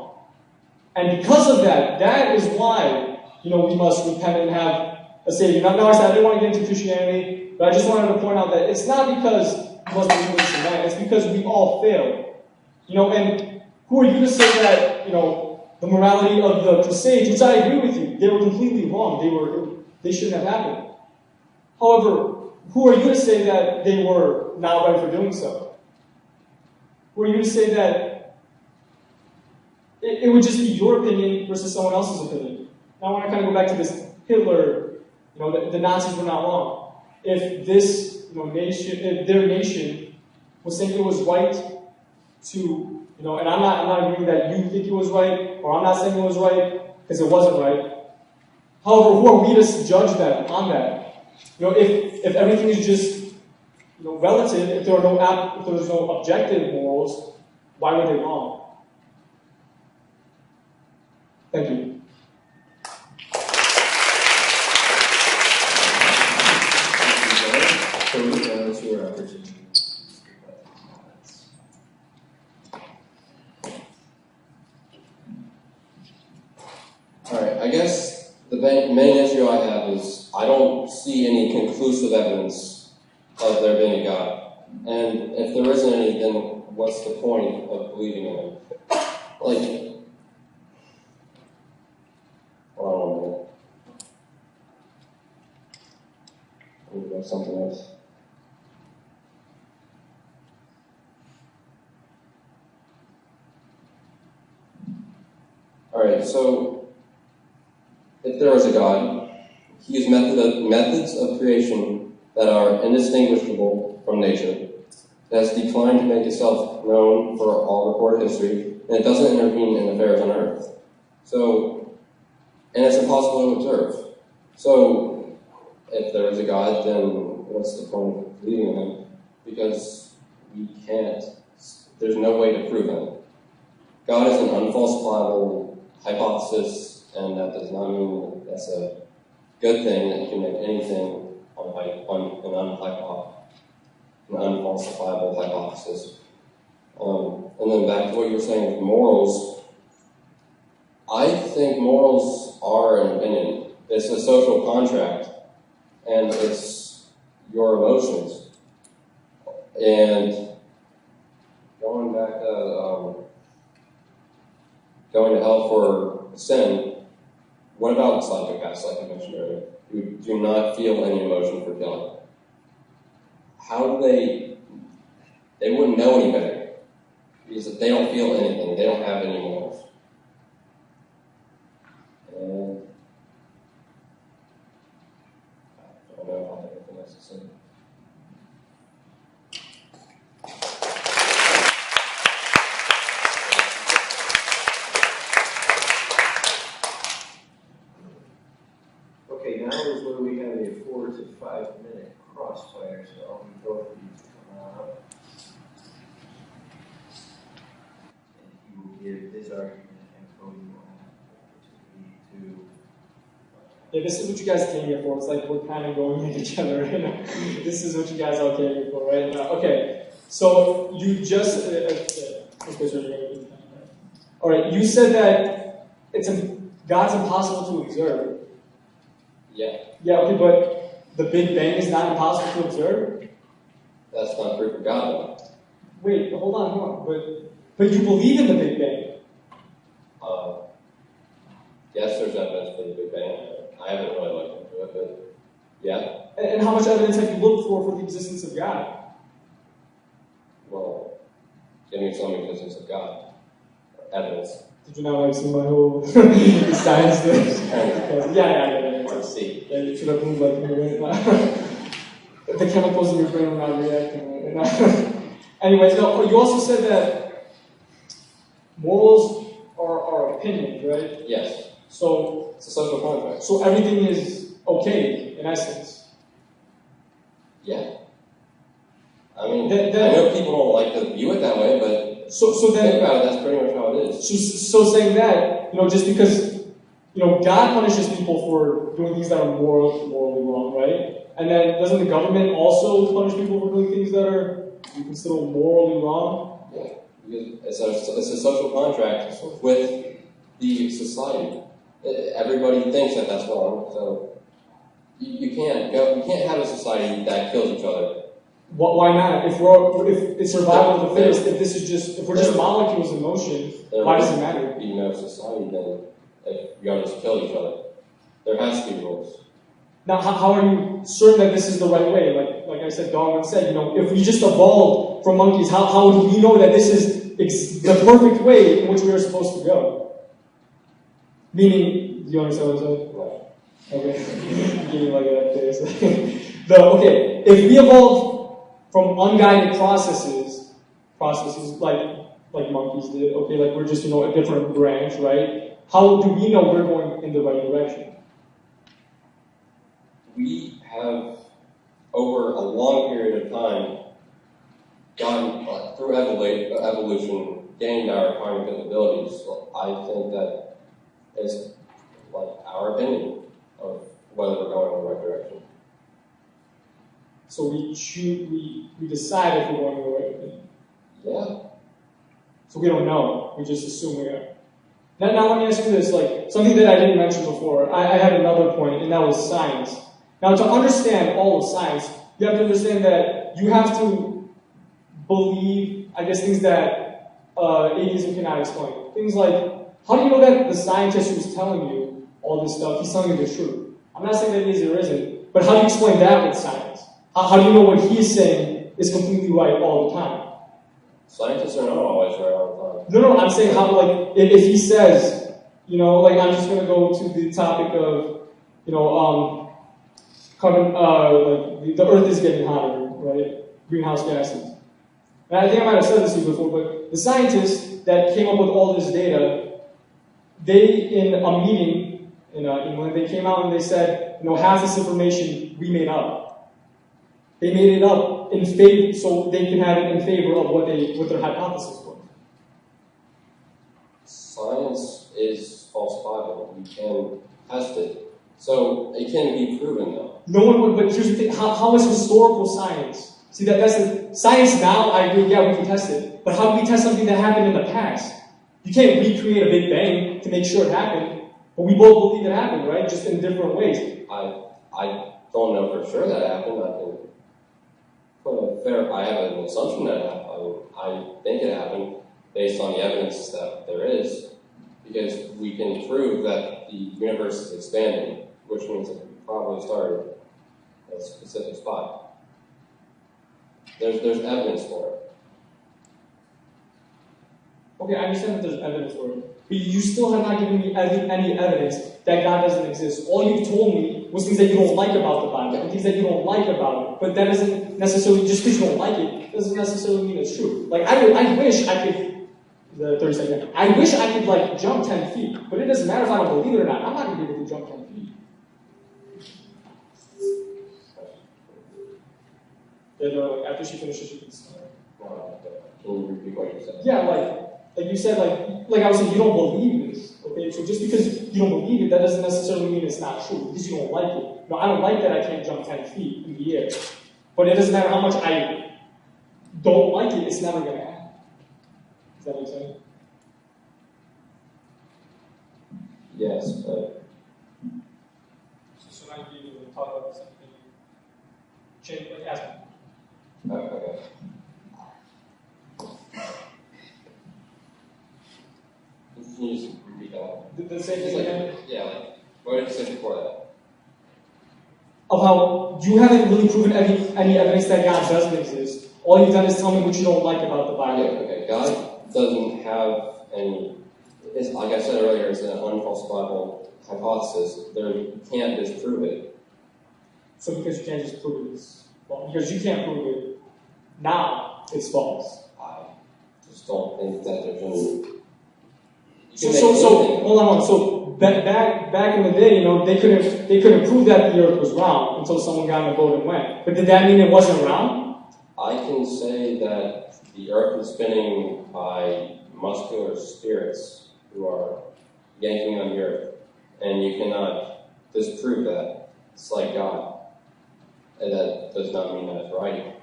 Speaker 2: And because of that, that is why, we must repent and have a Savior. Now, I said I didn't want to get into Christianity, but I just wanted to point out that it's not because we must believe this and that, it's because we all fail. And who are you to say that, the morality of the Crusades, which I agree with you, they were completely wrong. They shouldn't have happened. However, who are you to say that they were not right for doing so? Who are you to say that it would just be your opinion versus someone else's opinion? Now I want to kind of go back to this Hitler, the Nazis were not wrong. If this nation, if their nation was saying it was right to, and I'm not agreeing that you think it was right, or I'm not saying it was right, because it wasn't right. However, who are we to judge them on that? If everything is just relative, if there's no objective morals, why were they wrong? Thank you.
Speaker 3: Cody, it's your opportunity. Alright, I guess the main issue I have is I don't see any conclusive evidence of there being a God. And if there isn't any, then what's the point of believing in him? Hold on a minute. Maybe that's something else. Alright, so if there is a God, he used methods of creation that are indistinguishable from nature. It has declined to make itself known for all recorded history, and it doesn't intervene in affairs on earth. And it's impossible to observe. So, if there is a God, then what's the point of believing in him? Because there's no way to prove him. God is an unfalsifiable hypothesis, and that does not mean that's a good thing, that you can make anything an unfalsifiable hypothesis. And then back to what you were saying with morals, I think morals are an opinion. It's a social contract, and it's your emotions. And going to hell for sin, what about psychopaths, like I mentioned earlier, who do not feel any emotion for killing? How do they wouldn't know any better, because they don't feel anything, they don't have any morals. And I don't know if I have anything else to say.
Speaker 1: Okay, now is where we have a 4 to 5 minute crossfire, so I'll be both of you to come on up. And he will give his argument, and Cody will have the opportunity to.
Speaker 2: Yeah, this is what you guys came here for. It's like we're kind of going at each other right now. This is what you guys all came here for right now. Okay, so you just. All right, you said that God's impossible to observe.
Speaker 3: Yeah.
Speaker 2: Yeah, okay, but the Big Bang is not impossible to observe?
Speaker 3: That's not proof of God.
Speaker 2: Wait, hold on. But you believe in the Big Bang?
Speaker 3: Yes, there's evidence for the Big Bang. I haven't really looked into it, but yeah.
Speaker 2: And how much evidence have you looked for the existence of God?
Speaker 3: Well, give me some existence of God. Evidence.
Speaker 2: Did you not see my whole science thing? Yeah.
Speaker 3: Let's see.
Speaker 2: Yeah, you should have moved like me right now. The chemicals in your brain are not reacting right now. Anyways, no, you also said that morals are opinions, right?
Speaker 3: Yes.
Speaker 2: So
Speaker 3: it's a social contract.
Speaker 2: So everything is okay, in essence.
Speaker 3: Yeah. I mean, I know people don't like to view it that way, but
Speaker 2: so then,
Speaker 3: think about it, that's pretty much how it is.
Speaker 2: So saying that, just because, God punishes people for doing things that are morally wrong, right? And then doesn't the government also punish people for doing things that are you consider morally wrong?
Speaker 3: Yeah, because it's a social contract with the society. Everybody thinks that that's wrong, so you can't have a society that kills each other.
Speaker 2: Why not? If it's survival of the fittest, if we're just molecules in motion, why does it matter?
Speaker 3: There would be no society then if we all just kill each other. There has to be rules.
Speaker 2: Now, how are you certain that this is the right way? Like I said, Darwin said, if we just evolved from monkeys, how do we know that this is the perfect way in which we are supposed to go? Meaning, do you understand what I'm saying?
Speaker 3: No.
Speaker 2: Okay. Give me like that face. Okay, if we evolved from unguided processes like monkeys did, okay, like we're just, a different branch, right? How do we know we're going in the right direction?
Speaker 3: We have, over a long period of time, gone through evolution, gained our cognitive abilities. So I think that is our opinion of whether we're going in the right direction.
Speaker 2: So we decide if we're going in the right direction.
Speaker 3: Yeah.
Speaker 2: So we don't know. We just assume we are. Now let me ask you this, something that I didn't mention before. I had another point, and that was science. Now, to understand all of science, you have to understand that you have to believe, things that atheism cannot explain. Things like, how do you know that the scientist who's telling you all this stuff, he's telling you the truth? I'm not saying that he is or isn't, but how do you explain that with science? How do you know what he's saying is completely right all the time?
Speaker 3: Scientists are not always right all the time.
Speaker 2: No, I'm saying how, if he says, I'm just going to go to the topic of, carbon, the Earth is getting hotter, right? Greenhouse gases. And I think I might have said this to you before, but the scientists that came up with all this data, they, in a meeting in England, they came out and they said, half this information we made up. They made it up in favor, so they can have it in favor of what their hypothesis was.
Speaker 3: Science is falsifiable. You can test it. So it can be proven, though.
Speaker 2: No one would, but here's the thing, how is historical science? See, that's the science now, I agree, yeah, we can test it. But how do we test something that happened in the past? You can't recreate a Big Bang to make sure it happened, but we both believe it happened, right? Just in different ways.
Speaker 3: I don't know for sure that happened. I have an assumption that it happened. I think it happened based on the evidence that there is, because we can prove that the universe is expanding, which means that we probably started at a specific spot. There's evidence for it.
Speaker 2: Okay, I understand that there's evidence for it, but you still have not given me any evidence that God doesn't exist. All you've told me was things that you don't like about the Bible, and things that you don't like about it. But that doesn't necessarily, just because you don't like it, doesn't necessarily mean it's true. I wish I could, the 30 second, I wish I could jump 10 feet, but it doesn't matter if I don't believe it or not. I'm not going to be able to jump 10 feet. Yeah, after she finishes, she can start.
Speaker 3: Can you repeat what you said?
Speaker 2: Yeah, like you said, like I was saying, you don't believe this, okay? So just because you don't believe it, that doesn't necessarily mean it's not true, because you don't like it. No, I don't like that I can't jump 10 feet in the air. But it doesn't matter how much I don't like it, it's never going to happen. Does that make sense?
Speaker 3: Yes, but...
Speaker 2: So now you need to talk about something. Change, ask me.
Speaker 3: Okay. Can you just repeat that?
Speaker 2: The same thing again?
Speaker 3: Yeah, what did you say before that?
Speaker 2: Of how you haven't really proven any evidence that God doesn't exist. All you've done is tell me what you don't like about the Bible.
Speaker 3: Okay. God doesn't have any, like I said earlier, it's an unfalsifiable hypothesis. You can't disprove it.
Speaker 2: So because you can't just prove it, because you can't prove it, now it's false.
Speaker 3: I just don't think that there's any...
Speaker 2: So hold on. So back in the day, they couldn't prove that the Earth was round until someone got in a boat and went. But did that mean it wasn't round?
Speaker 3: I can say that the Earth is spinning by muscular spirits who are yanking on the Earth, and you cannot disprove that. It's like God. And that does not mean that it's right.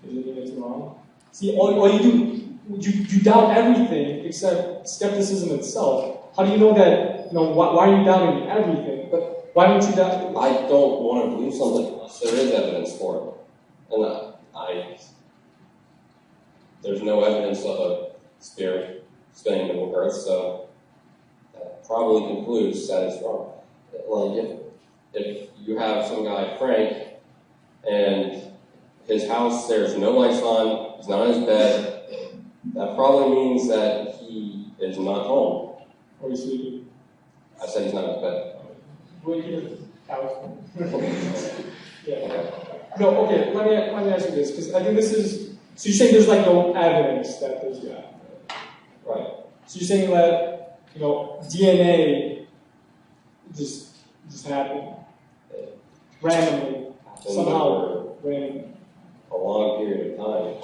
Speaker 2: Does it mean it's wrong? See, all you do, you doubt everything except skepticism itself. How do you know that, why are you doubting everything? But why don't you doubt?
Speaker 3: I don't want to believe something unless there is evidence for it. And there's no evidence of a spirit spinning the earth, so that probably concludes that it's wrong. Like, if you have some guy, Frank, and his house, there's no lights on, he's not in his bed, that probably means that he is not home.
Speaker 2: Or he's sleeping?
Speaker 3: I said he's not in his bed.
Speaker 2: Wait, here's couch. Yeah.
Speaker 3: Okay.
Speaker 2: No, okay, let me ask you this, because I think this is, so you're saying there's like no evidence that there's God. Right. So you're saying that, DNA just happened randomly, somehow randomly.
Speaker 3: A long period of time.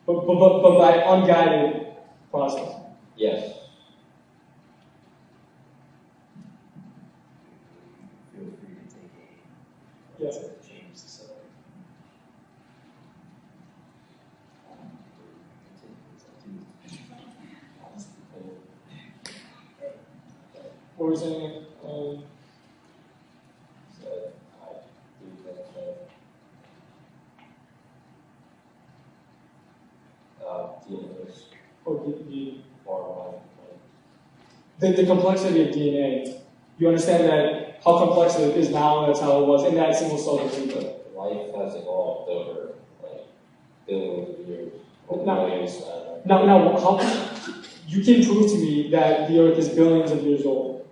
Speaker 2: But by unguided process.
Speaker 3: Yes.
Speaker 1: Feel free to take a
Speaker 2: Yes.
Speaker 1: James the Seller.
Speaker 2: What were you saying?
Speaker 3: So I think that DNA is far
Speaker 2: The complexity of DNA. You understand that how complex it is now, that's how it was in that single cell data.
Speaker 3: life has evolved over billions of years, or
Speaker 2: Now-
Speaker 3: millions.
Speaker 2: Now, how you can prove to me that the Earth is billions of years old?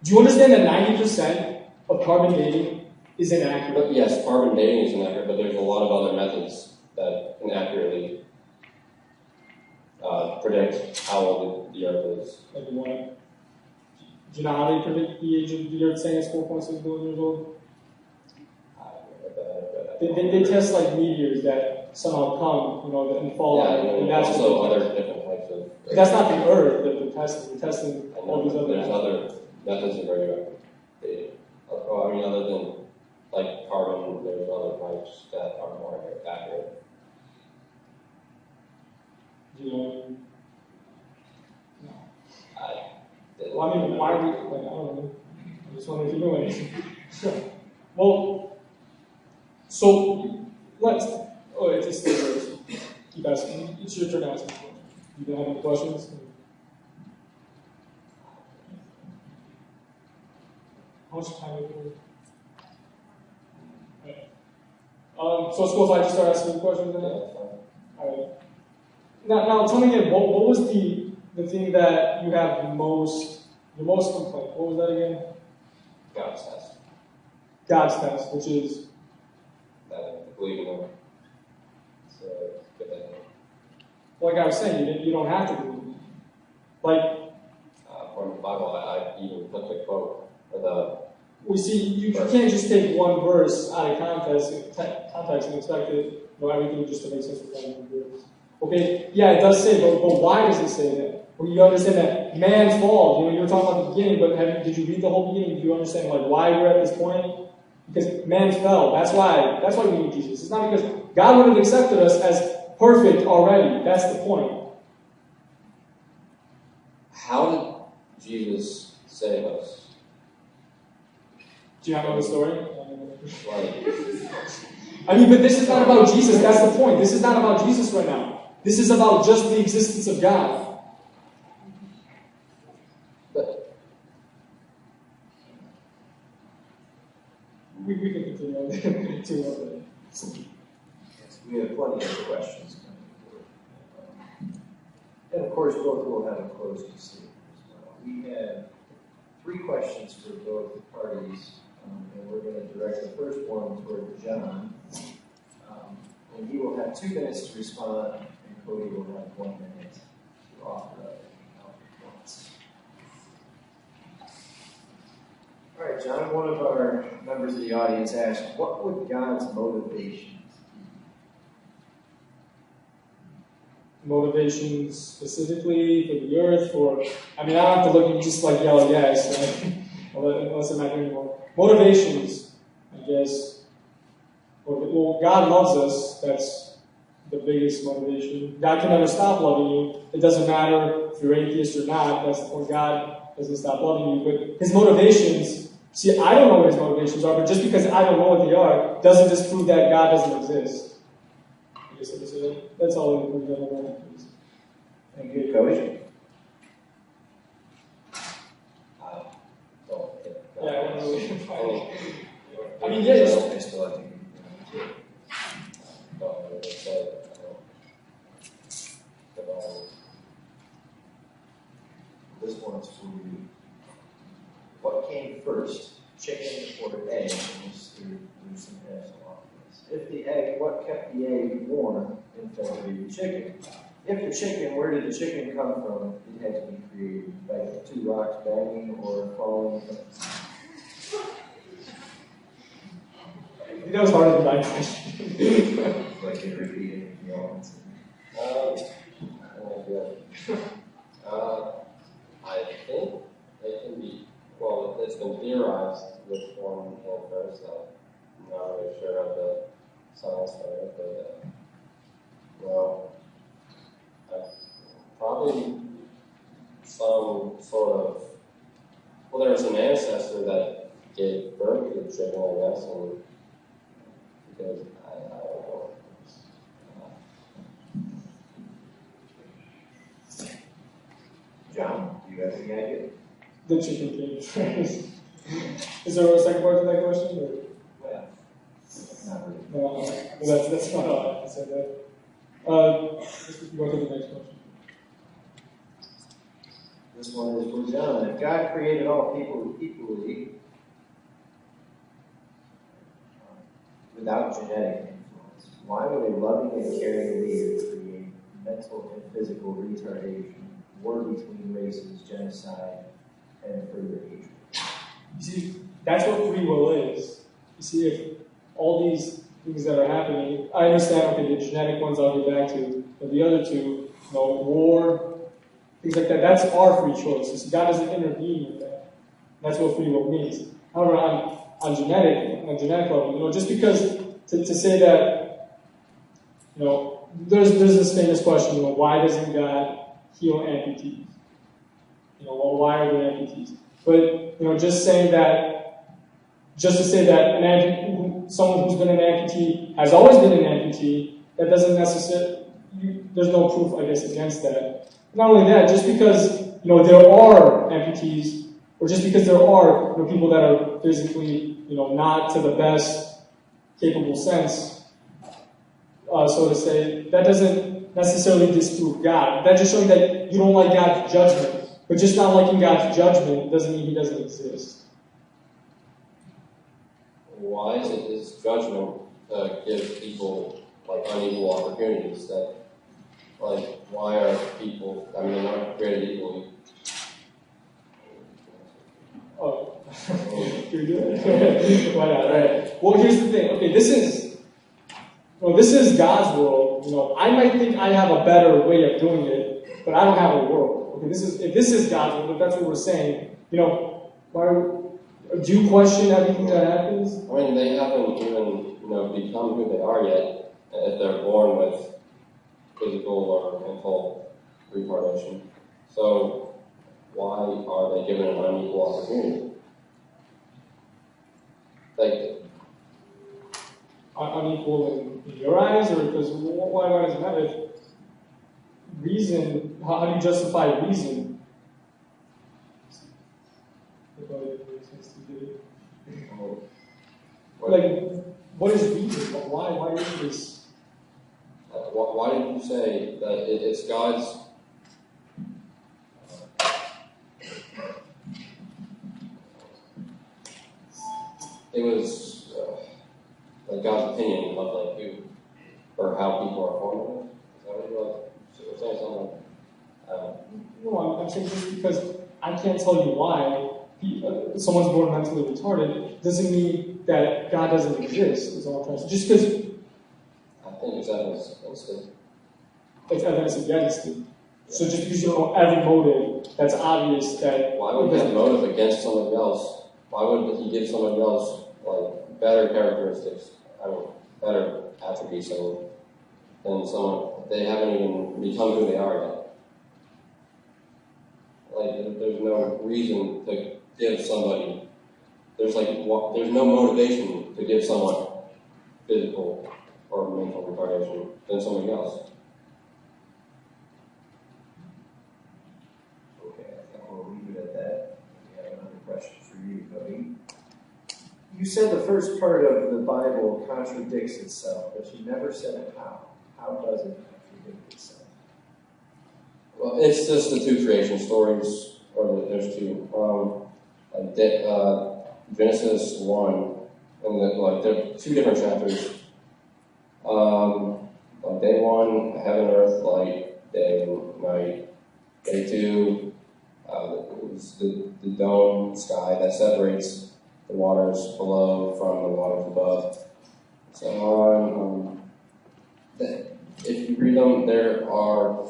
Speaker 2: Do you understand that 90% of carbon dating is inaccurate?
Speaker 3: But yes, carbon dating is inaccurate, but there's a lot of other methods that inaccurately predict how old the Earth is.
Speaker 2: Like what? Do you know how they predict the age of the Earth, saying it's 4.6 billion years old? They test like meteors that somehow come, and fall
Speaker 3: Yeah,
Speaker 2: out,
Speaker 3: and
Speaker 2: and
Speaker 3: there's
Speaker 2: that's
Speaker 3: also
Speaker 2: what
Speaker 3: other different types of.
Speaker 2: that's not the Earth that they're testing. They're testing
Speaker 3: I
Speaker 2: all
Speaker 3: know,
Speaker 2: these other.
Speaker 3: there's other methods of radioactive dating. Other than like carbon, there's other types that are more accurate.
Speaker 2: Do you know? No.
Speaker 3: Well,
Speaker 2: I mean, why are we? Like, I don't know. I just wonder if you know anything. Well, so let's. Oh, it's still yours. You guys, it's your turn to ask me. You don't have any questions? How much time do we have? Okay. So it's cool if I just start asking you questions then? All right. Now tell me again, what was the thing that you have your most complaint? What was that again?
Speaker 3: God's test.
Speaker 2: God's test, which is
Speaker 3: That believing in it. So good idea.
Speaker 2: like I was saying, you don't have to believe. Like
Speaker 3: From the Bible, I even put the quote or the.
Speaker 2: we see, you can't just take one verse out of context and expect it, everything just to make sense with one verse. Okay, yeah, it does say, but why does it say that? Well, you understand that man falls. You were talking about the beginning, but did you read the whole beginning? Do you understand why we're at this point? Because man fell. That's why we need Jesus. It's not because God would have accepted us as perfect already. That's the point.
Speaker 3: How did Jesus save us?
Speaker 2: Do you not know the story?
Speaker 3: Like,
Speaker 2: I mean, but this is not about Jesus. That's the point. This is not about Jesus right now. This is about just the existence of God.
Speaker 3: but
Speaker 2: We can continue.
Speaker 1: Yes, we have plenty of questions coming forward. And of course, both will have a closing statement as well. We have 3 questions for both parties, and we're going to direct the first one toward John. And he will have 2 minutes to respond, and Cody will have 1 minute to offer up any points. All right, John, one of our members of the audience asked, what would God's motivations be?
Speaker 2: Motivations specifically for the earth, I don't have to look and just yell yes, right? Unless I'm not doing more. Motivations, I guess. Well, God loves us, that's the biggest motivation. God can never stop loving you. It doesn't matter if you're atheist or not. That's the point. God doesn't stop loving you. But his motivations, see, I don't know what his motivations are, but just because I don't know what they are, doesn't disprove that God doesn't exist. I guess that's all we're going to.
Speaker 1: Thank you, Cody.
Speaker 2: I mean, yeah,
Speaker 1: I still have to this one's for you. What came first, chicken or egg? There's some eggs along this. If the egg, what kept the egg warm and fed the baby chicken? If the chicken, where did the chicken come from? It had to be created by 2 rocks banging or falling.
Speaker 2: That was harder than my question.
Speaker 1: Like you repeated, you know.
Speaker 3: I think it can be, well, it's been theorized which one came first. I'm not really sure of the science behind it, but well, probably some sort of, well, there was an ancestor that gave birth to the chicken, I guess, and because I don't know.
Speaker 1: John, do you have any idea?
Speaker 2: The chicken came first. Is there a second part to that question? Or?
Speaker 1: Well, not really.
Speaker 2: No, that's not all I have to say that. Let's go to the next question.
Speaker 1: This one is for John. If God created all people equally, without genetic influence, why would a loving and caring leader create mental and physical retardation, war between races, genocide, and further hatred?
Speaker 2: You see, that's what free will is. You see, if all these things that are happening, I understand, okay, the genetic ones I'll get back to, but the other two, war, things like that, that's our free choice. You see, God doesn't intervene with that. That's what free will means. However, on genetic level, just because to say that, there's this famous question, why doesn't God heal amputees? Why are there amputees? But, just to say that someone who's been an amputee has always been an amputee, that doesn't necessarily, there's no proof, I guess, against that. Not only that, just because, there are amputees, or just because there are people that are physically, not to the best capable sense, so to say, that doesn't necessarily disprove God. That just shows that you don't like God's judgment. But just not liking God's judgment doesn't mean he doesn't exist.
Speaker 3: Why is it his judgment give people unequal opportunities? That why are people? I mean, they're not created equally.
Speaker 2: Oh, you're doing it. Why not? Right. Well, here's the thing. Okay, this is God's world. I might think I have a better way of doing it, but I don't have a world. Okay, if this is God's world, if that's what we're saying, why do you question everything that happens?
Speaker 3: I mean, they haven't even become who they are yet if they're born with physical or mental retardation. So why are they given an unequal opportunity?
Speaker 2: Unequal in your eyes, or because why does it matter? If reason, how do you justify reason? What is reason? Why is this?
Speaker 3: Why did you say that it's God's? It was God's opinion of who or how people are formed. Is that what you were saying? Something?
Speaker 2: No, I'm saying just because I can't tell you why someone's born mentally retarded doesn't mean that God doesn't exist. Is all I'm trying to say. Just because
Speaker 3: I think it's evidence against it.
Speaker 2: It's evidence against it. So just because you don't know every motive, that's obvious that.
Speaker 3: Why would he have motive against somebody else? Why would he give somebody else better characteristics? Better attributes. than someone, they haven't even become who they are yet. Like, there's no reason to give somebody, there's no motivation to give someone physical or mental retardation than somebody else.
Speaker 1: Okay, I think we'll leave it at that. We have another question for you, Cody. You said the first part of the Bible contradicts itself, but you never said how. How does it contradict itself?
Speaker 3: Well, it's just the two creation stories, or there's two. Genesis 1, and there are two different chapters. Day 1, heaven, earth, light, day and night. Day 2, it was the dome sky that separates the waters below from the waters above. So on. If you read them, there are.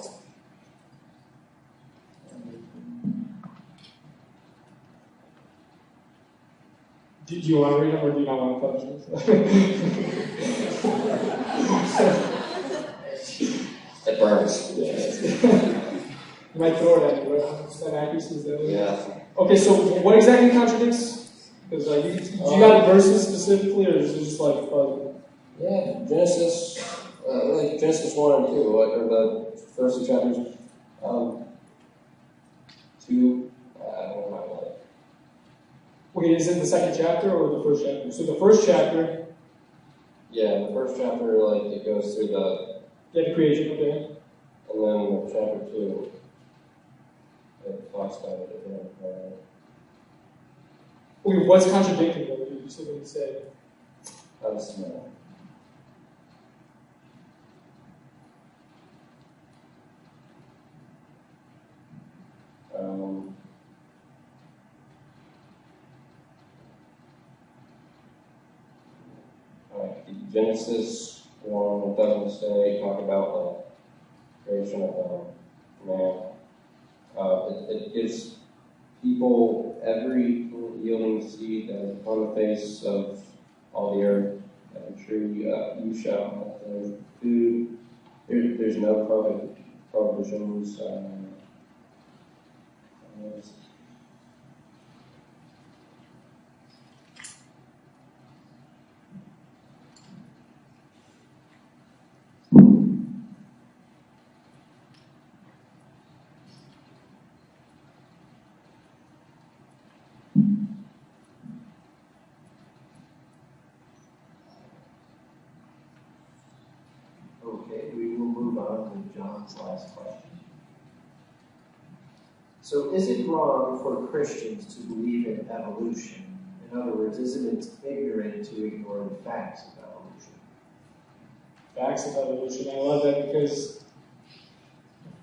Speaker 2: Do you want to read them or do you not want to publish them?
Speaker 3: It burns.
Speaker 2: You might throw it at me, right? That accuracy is that way?
Speaker 3: Yeah.
Speaker 2: Okay, so what exactly contradicts? Because you got verses specifically, or is it just like
Speaker 3: Yeah, Genesis 1 and 2, or the first two chapters. 2, I don't know.
Speaker 2: Okay, is it the second chapter or the first chapter? So the first chapter.
Speaker 3: Yeah, the first chapter, it goes through
Speaker 2: The creation, okay.
Speaker 3: And then chapter 2, it talks about it again.
Speaker 2: Okay, what's contradicting though? You said what you said.
Speaker 3: How to smell. Genesis 1 doesn't talk about creation of man. It gives people every yielding seed that is upon the face of all the earth, every tree you shall have their food. There's no prohibitions.
Speaker 1: Okay, we will move on to John's last question. So, is it wrong for Christians to believe in evolution? In other words, isn't it ignorant to ignore the facts of evolution?
Speaker 2: Facts of evolution. I love that because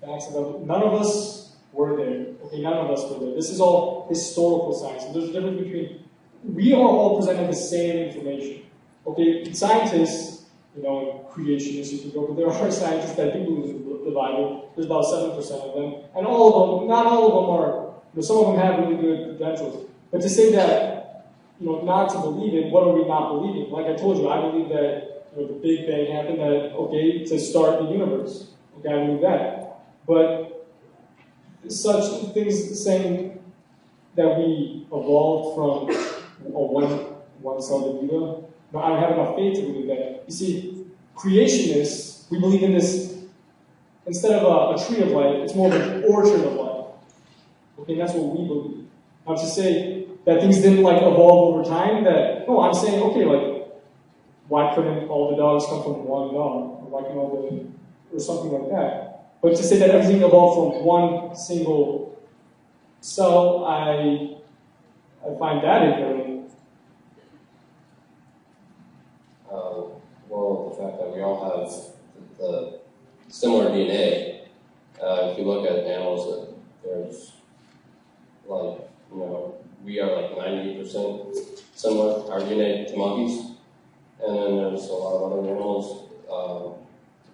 Speaker 2: facts of evolution. None of us were there. Okay, none of us were there. This is all historical science. And there's a difference between. We are all presenting the same information. Okay, scientists. Creationists, you can go, but there are scientists that do believe in the Bible. There's about 7% of them. And all of them, not all of them are, some of them have really good credentials. But to say that, not to believe it, what are we not believing? Like I told you, I believe that, the Big Bang happened, to start the universe. Okay, I believe that. But such things saying that we evolved from one-celled amoeba, no, I don't have enough faith to believe that. You see, creationists, we believe in this, instead of a tree of life, it's more of an orchard of life. Okay, and that's what we believe. Now to say that things didn't evolve over time, no, I'm saying, okay, why couldn't all the dogs come from one dog? Or why couldn't or something like that. But to say that everything evolved from one single cell, I find that ignorant.
Speaker 3: Well, the fact that we all have the similar DNA. If you look at animals, there's we are 98% similar, our DNA, to monkeys. And then there's a lot of other animals.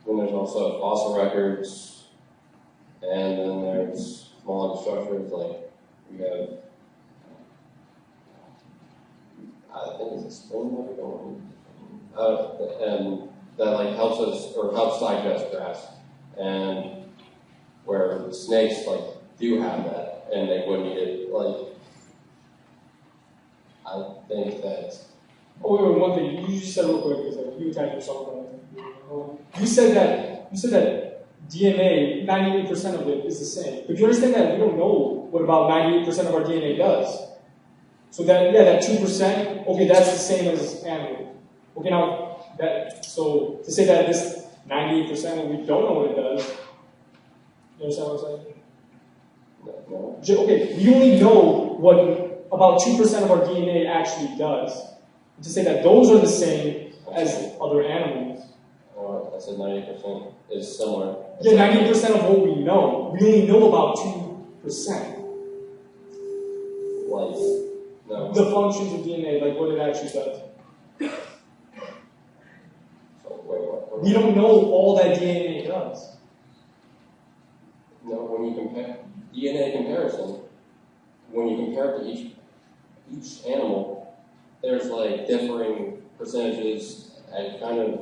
Speaker 3: Then there's also fossil records. And then there's small structures we have, I think it's a spring, and that like helps us or helps digest grass, and where snakes like do have that, and they wouldn't eat it. Like, I think that.
Speaker 2: Oh, wait, one thing you just said real quick because you attacked yourself. You said that DNA, 98% of it is the same. But you understand that we don't know what about 98% of our DNA does. So that 2%, okay, that's the same as animal. Okay, now so to say that this 98% we don't know what it does. You understand what I'm saying?
Speaker 3: No.
Speaker 2: Okay, we only know what about 2% of our DNA actually does. To say that those are the same as other animals.
Speaker 3: I said 90% is similar.
Speaker 2: Yeah, 90% of what we know. We only know about 2%.
Speaker 3: Like, no.
Speaker 2: The functions of DNA, like what it actually does.
Speaker 3: So, wait, what?
Speaker 2: We don't know all that DNA does.
Speaker 3: No, when you compare DNA comparison, when you compare it to each animal, there's like differing percentages, and kind of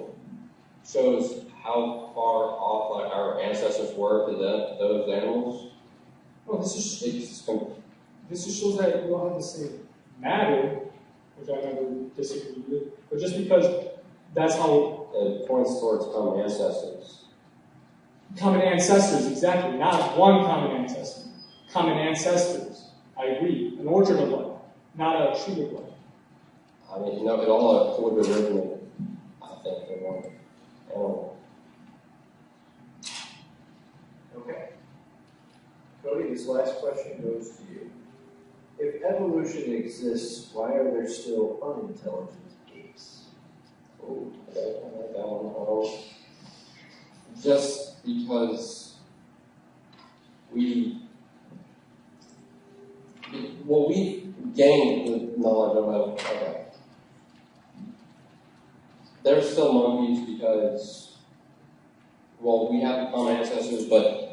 Speaker 3: shows how far off like our ancestors were to those animals.
Speaker 2: Oh, this just shows that we don't have the same matter, which I never disagreed with, but just because that's how
Speaker 3: it points towards common ancestors.
Speaker 2: Common ancestors, exactly. Not one common ancestor. Common ancestors. I agree. An orchard of life, not a tree of life.
Speaker 3: I mean, it all would be original, I think, in one animal.
Speaker 1: Okay. Cody, this last question goes to you. If evolution exists, why are there still unintelligent apes?
Speaker 3: Oh, okay, I like that one. Just because we gained the knowledge of okay. There's still monkeys because, well, we have common ancestors, but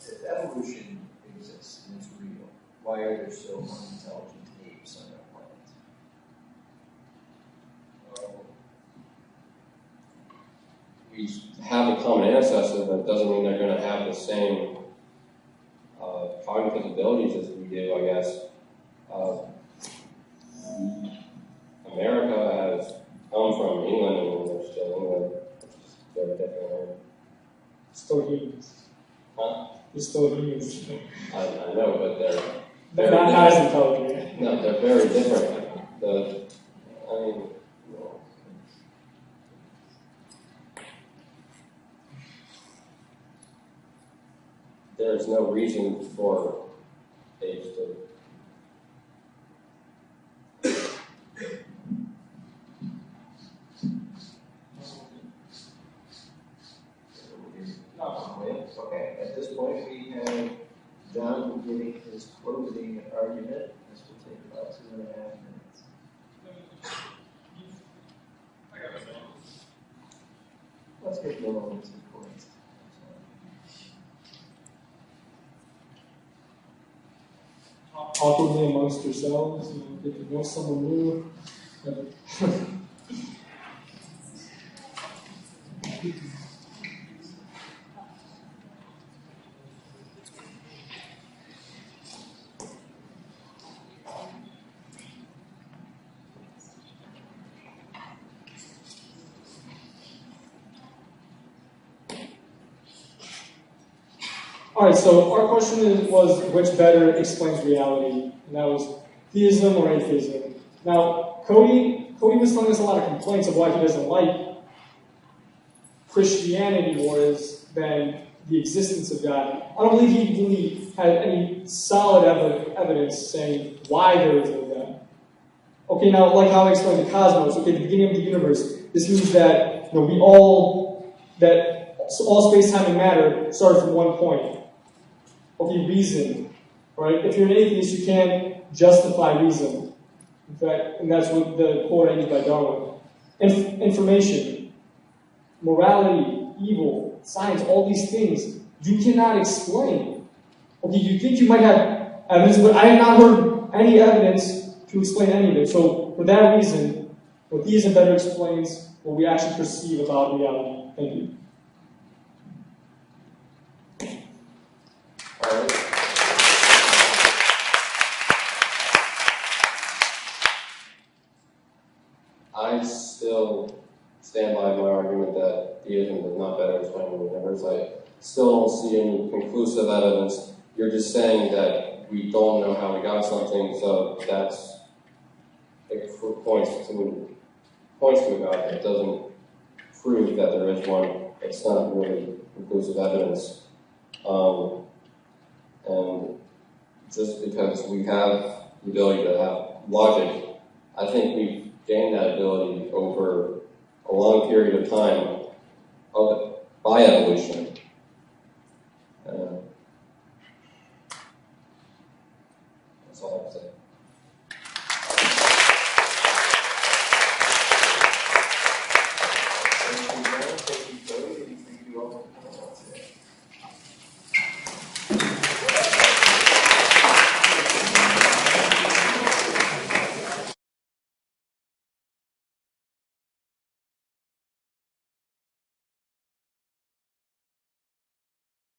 Speaker 1: If evolution exists and is real, why are there still unintelligent apes on our planet?
Speaker 3: we have a common ancestor, but it doesn't mean they're going to have the same cognitive abilities as we do, I guess. America has come from England, and they're still England, which is very different.
Speaker 2: Still humans.
Speaker 3: Huh?
Speaker 2: They're still humans.
Speaker 3: I know, but
Speaker 2: They're not as intelligent.
Speaker 3: no, they're very different. There's no reason for apes to.
Speaker 1: Okay, at this point we have John giving his closing argument. This will take about 2.5 minutes. Let's get going on 2 points.
Speaker 2: Awkwardly amongst yourselves, get to know someone new. Alright, so our question was which better explains reality, and that was theism or atheism. Now, Cody was telling us a lot of complaints of why he doesn't like Christianity more than the existence of God. I don't believe he really had any solid evidence saying why there is no God. Okay, now, like how I explained the cosmos, okay, the beginning of the universe, this means that all space, time, and matter started from one point. Okay, reason, right? If you're an atheist, you can't justify reason. In fact, and that's what the quote I used by Darwin. Information, morality, evil, science, all these things, you cannot explain. Okay, you think you might have evidence, but I have not heard any evidence to explain any of it. So for that reason, theism better explains what we actually perceive about reality. Thank you.
Speaker 3: All right. I still stand by my argument that theism does not better explain the universe. I still don't see any conclusive evidence. You're just saying that we don't know how we got something, so that's it points to a God. It doesn't prove that there is one. It's not really conclusive evidence. And just because we have the ability to have logic, I think we've gained that ability over a long period of time by evolution. That's all I have to say.